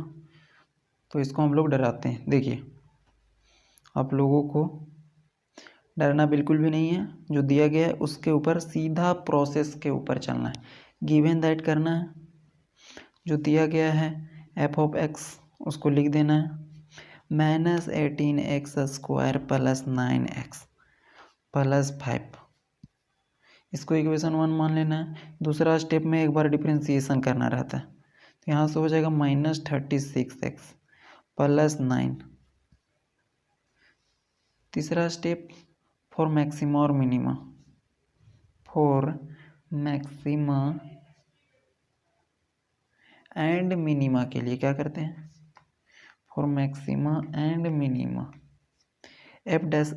तो इसको हम लोग डराते हैं। देखिए, आप लोगों को डरना बिल्कुल भी नहीं है। जो दिया गया है उसके ऊपर सीधा प्रोसेस के ऊपर चलना है, गिवन दैट करना है। जो दिया गया है एफ ऑफ एक्स उसको लिख देना है -18x² प्लस 9x प्लस 5। इसको इक्वेशन 1 मान लेना है। दूसरा स्टेप में एक बार डिफरेंशिएशन करना रहता है, तो यहाँ से हो जाएगा -36x प्लस 9। तीसरा स्टेप फॉर मैक्सिमा और minima, for maxima and minima के लिए क्या करते हैं, for maxima and minima f dash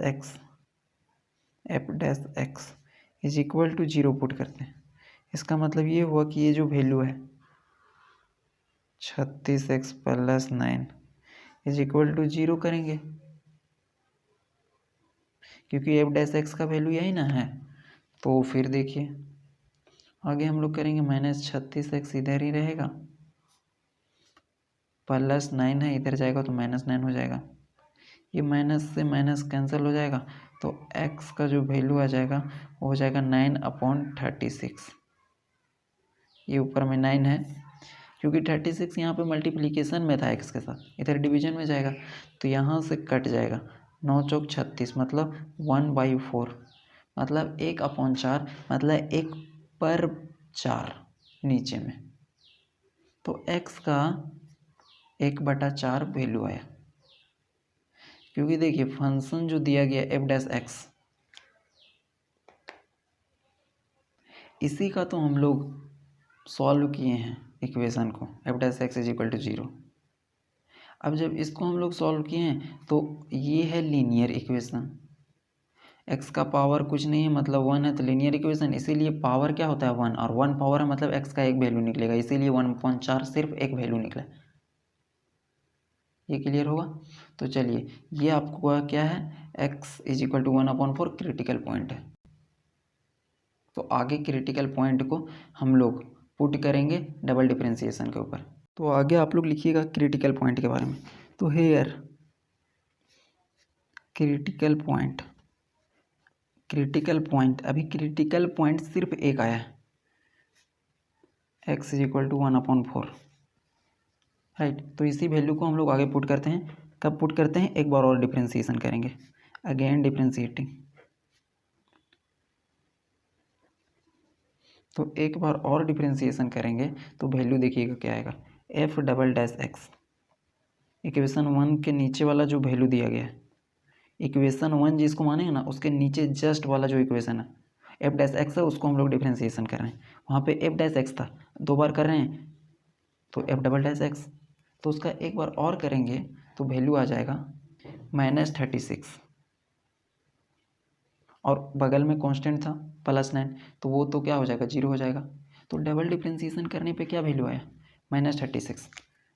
x is equal to 0 put करते हैं। इसका मतलब ये हुआ कि ये जो वैल्यू है 36x plus 9 is equal to 0 करेंगे, क्योंकि एफ डैश एक्स का वैल्यू यही ना है। तो फिर देखिए आगे हम लोग करेंगे -36x इधर ही रहेगा, प्लस 9 है इधर जाएगा तो -9 हो जाएगा। ये माइनस से माइनस कैंसिल हो जाएगा, तो x का जो वैल्यू आ जाएगा वो हो जाएगा 9/36। ये ऊपर में 9 है, क्योंकि 36 यहाँ पे मल्टीप्लिकेशन में था x के साथ, इधर डिवीजन में जाएगा, तो यहाँ से कट जाएगा। 9 चौक 36 मतलब 1/4, मतलब 1/4, मतलब 1/4 नीचे में। तो x का 1/4 वैल्यू आया, क्योंकि देखिए फंक्शन जो दिया गया f'(x), इसी का तो हम लोग सॉल्व किए हैं इक्वेशन को, f'(x = 0। अब जब इसको हम लोग सॉल्व किए हैं तो ये है लीनियर इक्वेशन, x का पावर कुछ नहीं है मतलब 1 है, तो लीनियर इक्वेशन, इसीलिए पावर क्या होता है 1, और 1 पावर है मतलब x का एक वैल्यू निकलेगा, इसीलिए 1/4 सिर्फ एक वैल्यू निकला। ये क्लियर होगा? तो चलिए, ये आपको क्या है, x = 1/4 क्रिटिकल पॉइंट है। तो आगे क्रिटिकल पॉइंट को हम लोग पुट करेंगे डबल डिफरेंशिएशन के ऊपर। तो आगे आप लोग लिखिएगा क्रिटिकल पॉइंट के बारे में। तो हेयर क्रिटिकल पॉइंट, अभी क्रिटिकल पॉइंट सिर्फ एक आया है, x = 1/4, राइट। तो इसी वैल्यू को हम लोग आगे पुट करते हैं। कब पुट करते हैं? एक बार और डिफरेंशिएशन करेंगे, अगेन डिफरेंशिएटिंग। तो एक बार और डिफरेंशिएशन करेंगे तो वैल्यू देखिएगा क्या आएगा, f'(x), इक्वेशन 1 के नीचे वाला जो वैल्यू दिया गया है, इक्वेशन 1 जिसको मानेंगे ना उसके नीचे जस्ट वाला जो इक्वेशन है f'(x) है, उसको हम लोग डिफरेंशिएशन कर रहे हैं। वहाँ पे f'(x) था, दो बार कर रहे हैं तो f'(x), तो उसका एक बार और करेंगे तो वैल्यू आ जाएगा -36, और बगल में कांस्टेंट था +9, तो वो तो क्या हो जाएगा, 0 हो जाएगा। तो डबल डिफरेंशिएशन करने पे क्या वैल्यू आया, -36।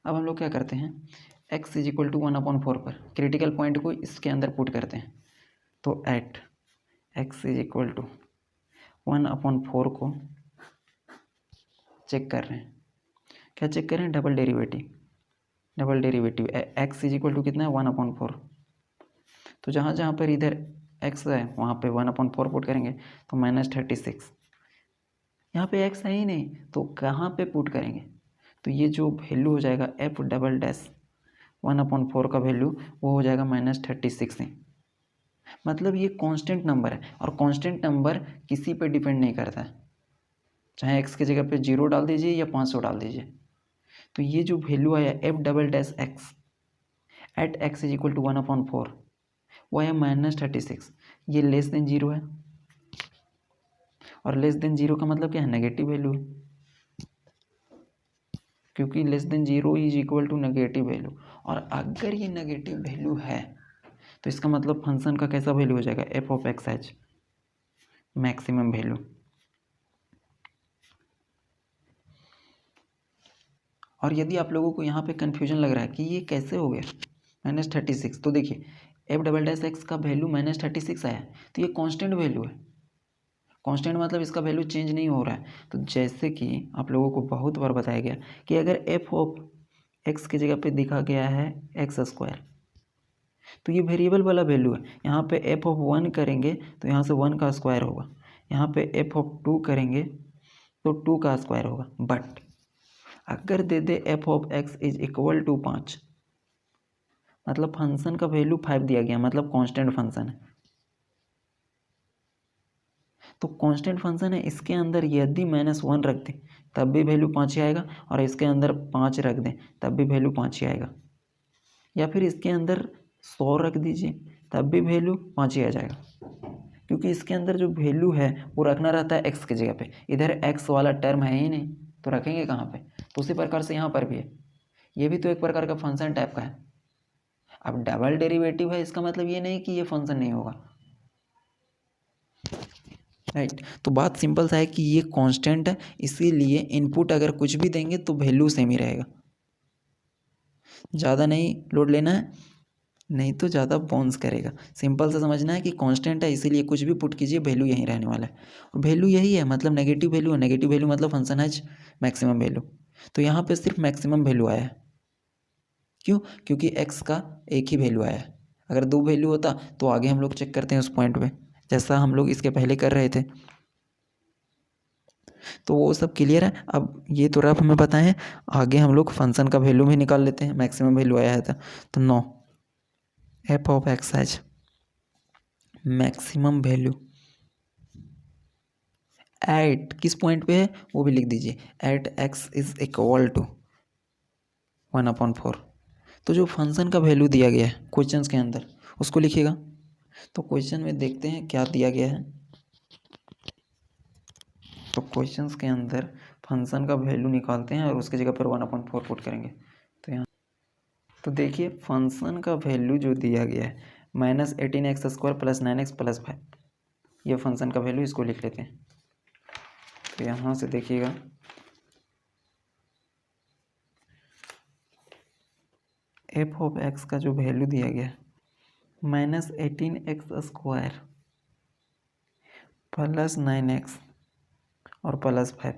अब हम लोग क्या करते हैं, x = 1/4 पर क्रिटिकल पॉइंट को इसके अंदर पुट करते हैं। तो एट x = 1/4 को चेक कर रहे हैं, क्या चेक कर रहे हैं, डबल डेरिवेटिव x = कितना है, 1/4। तो जहाँ जहाँ पर इधर x है वहाँ पे 1/4 पुट करेंगे तो -36। यहाँ पे x है ही नहीं तो कहाँ पे पुट करेंगे, तो ये जो वैल्यू हो जाएगा f'(1/4 का वैल्यू वो हो जाएगा -36 ही। मतलब ये कांस्टेंट नंबर है, और कांस्टेंट नंबर किसी पे डिपेंड नहीं करता है, चाहे x की जगह पे 0 डाल दीजिए या 500 डाल दीजिए। तो ये जो वैल्यू आया f'(x) एट x = 1/4 वो है -36, ये लेस देन 0 है, और लेस देन 0 का मतलब क्या है, नेगेटिव वैल्यू है, क्योंकि लेस देन 0 = नेगेटिव वैल्यू। और अगर ये नेगेटिव वैल्यू है तो इसका मतलब फंक्शन का कैसा वैल्यू हो जाएगा, f(x) मैक्सिमम वैल्यू। और यदि आप लोगों को यहाँ पे कन्फ्यूजन लग रहा है कि ये कैसे हो गया -36, तो देखिए f'(x) का वैल्यू -36 आया, तो ये कांस्टेंट वैल्यू है। कांस्टेंट मतलब इसका वैल्यू चेंज नहीं हो रहा है। तो जैसे कि आप लोगों को बहुत बार बताया गया कि अगर f(x) की जगह पे दिखा गया है x², तो ये वेरिएबल वाला वैल्यू है। यहाँ पे f(1) करेंगे तो यहाँ से 1 का स्क्वायर होगा, यहाँ पे f(2) करेंगे तो 2 का स्क्वायर होगा। बट अगर दे दे f(x) = 5, मतलब फंक्शन का वैल्यू 5 दिया गया, मतलब कांस्टेंट फंक्शन है। तो कांस्टेंट फंक्शन है, इसके अंदर यदि -1 रख दें तब भी वैल्यू 5 ही आएगा, और इसके अंदर 5 रख दें तब भी वैल्यू 5 ही आएगा, या फिर इसके अंदर 100 रख दीजिए तब भी वैल्यू 5 ही आ जाएगा, क्योंकि इसके अंदर जो वैल्यू है वो रखना रहता है x की जगह पे। इधर x वाला टर्म है ही नहीं तो रखेंगे कहाँ पे। तो उसी प्रकार से यहाँ पर भी है, ये भी तो एक प्रकार का फंक्शन टाइप का है। अब डबल डेरिवेटिव है, इसका मतलब ये नहीं कि ये फंक्शन नहीं होगा, राइट। तो बात सिंपल सा है कि ये कांस्टेंट है, इसीलिए इनपुट अगर कुछ भी देंगे तो वैल्यू सेम ही रहेगा। ज़्यादा नहीं लोड लेना है, नहीं तो ज़्यादा बाउंस करेगा। सिंपल सा समझना है कि कांस्टेंट है, इसीलिए कुछ भी पुट कीजिए वैल्यू यहीं रहने वाला है। और वैल्यू यही है, मतलब नेगेटिव वैल्यू है, नेगेटिव वैल्यू मतलब फंक्शन है मैक्सिमम वैल्यू। तो यहाँ पे सिर्फ मैक्सिमम वैल्यू आया है, क्यों, क्योंकि x का एक ही वैल्यू आया है, अगर 2 वैल्यू होता तो आगे हम लोग चेक करते हैं उस पॉइंट पे, जैसा हम लोग इसके पहले कर रहे थे। तो वो सब क्लियर है। अब ये तो रफ हमें पता है, आगे हम लोग फंक्शन का वैल्यू भी निकाल लेते हैं। मैक्सिमम वैल्यू आया था तो 9 f of x has maximum value at किस पॉइंट पे है वो भी लिख दीजिए, at x is equal to 1/4। तो जो फंक्शन का वैल्यू दिया गया है क्वेश्चन के अंदर उसको लिखिएगा। तो क्वेश्चन में देखते हैं क्या दिया गया है। तो क्वेश्चंस के अंदर फंक्शन का वैल्यू निकालते हैं और उसकी जगह पर 1/4 पुट करेंगे। तो यहाँ तो देखिए फंक्शन का वैल्यू जो दिया गया है -18x² + 9x + 5, ये फंक्शन का वैल्यू, इसको लिख लेते हैं। तो यहाँ से देखिएगा एफ ऑफ एक्स का जो वैल्यू दिया गया है -18x² + 9x और +5,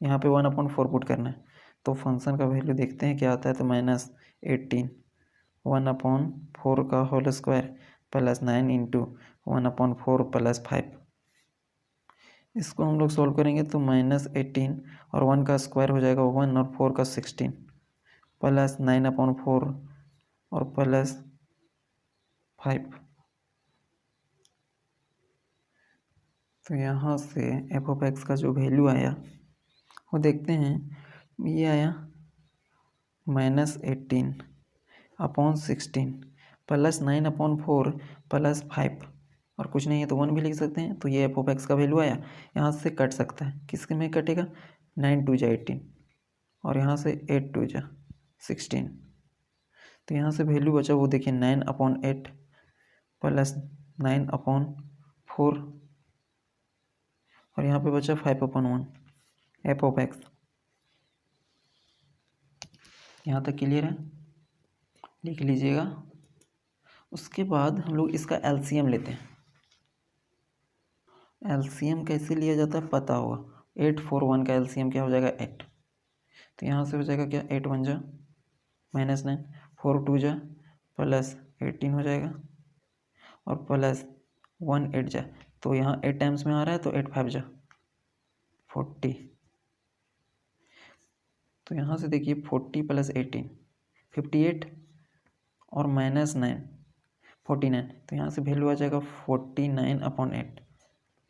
यहाँ पे 1/4 पुट करना है। तो फंक्शन का वैल्यू देखते हैं क्या आता है। तो -18 1/4 का होल स्क्वायर + 9 × 1/4 + 5, इसको हम लोग सोल्व करेंगे तो -18 और 1 का स्क्वायर हो जाएगा 1 और 4 का 16 + 9/4 और +5। तो यहाँ से एफ ऑफ एक्स का जो वैल्यू आया वो देखते हैं, ये आया -18/16 + 9/4 + 5 और कुछ नहीं है तो 1 भी लिख सकते हैं। तो ये एफ ऑफ एक्स का वैल्यू आया। यहाँ से कट सकता है, किसके में कटेगा, 9 × 2 = 18 और यहाँ से 8 × 2 = 16। तो यहाँ से वैल्यू बचा वो देखिए 9/8 + 9/4 और यहाँ पे बचा 5/1 एफ ऑफ एक्स। यहाँ तक क्लियर है, लिख लीजिएगा। उसके बाद हम लोग इसका एलसीएम लेते हैं। एलसीएम कैसे लिया जाता है पता होगा। 8 4 1 का एलसीएम क्या हो जाएगा 8। तो यहाँ से हो जाएगा क्या 8 1 जा -9 4 2 जा +18 हो जाएगा और +1 8 जा, तो यहाँ 8 टाइम्स में आ रहा है तो 8 5 जा 40। तो यहाँ से देखिए 40 + 18 58 और -9 49। तो यहाँ से वैल्यू आ जाएगा 49/8।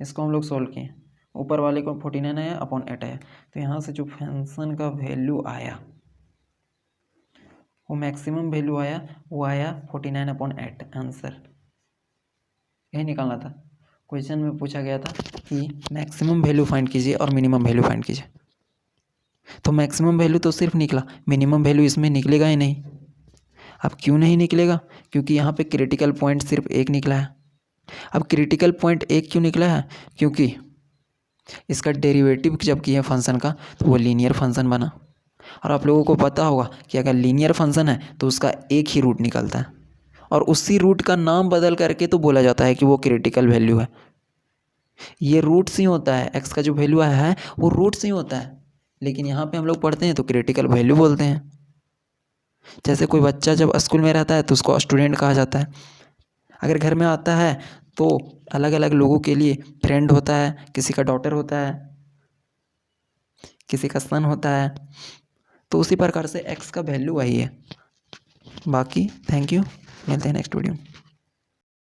इसको हम लोग सोल्व किए, ऊपर वाले को 49 आया /8 आया। तो यहाँ से जो फंक्शन का वैल्यू आया वो मैक्सिमम वैल्यू आया, वो आया 49/8। आंसर यही निकालना था। क्वेश्चन में पूछा गया था कि मैक्सिमम वैल्यू फाइंड कीजिए और मिनिमम वैल्यू फाइंड कीजिए। तो मैक्सिमम वैल्यू तो सिर्फ निकला, मिनिमम वैल्यू इसमें निकलेगा ही नहीं। अब क्यों नहीं निकलेगा, क्योंकि यहाँ पे क्रिटिकल पॉइंट सिर्फ एक निकला है। अब क्रिटिकल पॉइंट एक क्यों निकला है, क्योंकि इसका डेरिवेटिव जब किया फंक्शन का तो वो लीनियर फंक्शन बना। और आप लोगों को पता होगा कि अगर लीनियर फंक्शन है तो उसका एक ही रूट निकलता है और उसी रूट का नाम बदल करके तो बोला जाता है कि वो क्रिटिकल वैल्यू है। ये रूट्स ही होता है, एक्स का जो वैल्यू आया है वो रूट्स ही होता है, लेकिन यहाँ पे हम लोग पढ़ते हैं तो क्रिटिकल वैल्यू बोलते हैं। जैसे कोई बच्चा जब स्कूल में रहता है तो उसको स्टूडेंट कहा जाता है। अगर घर में आता है तो अलग अलग लोगों के लिए फ्रेंड होता है, किसी का डॉटर होता है, किसी का सन होता है। तो उसी प्रकार से एक्स का वैल्यू वही है। बाकी थैंक यू, मिलते हैं नेक्स्ट वीडियो में।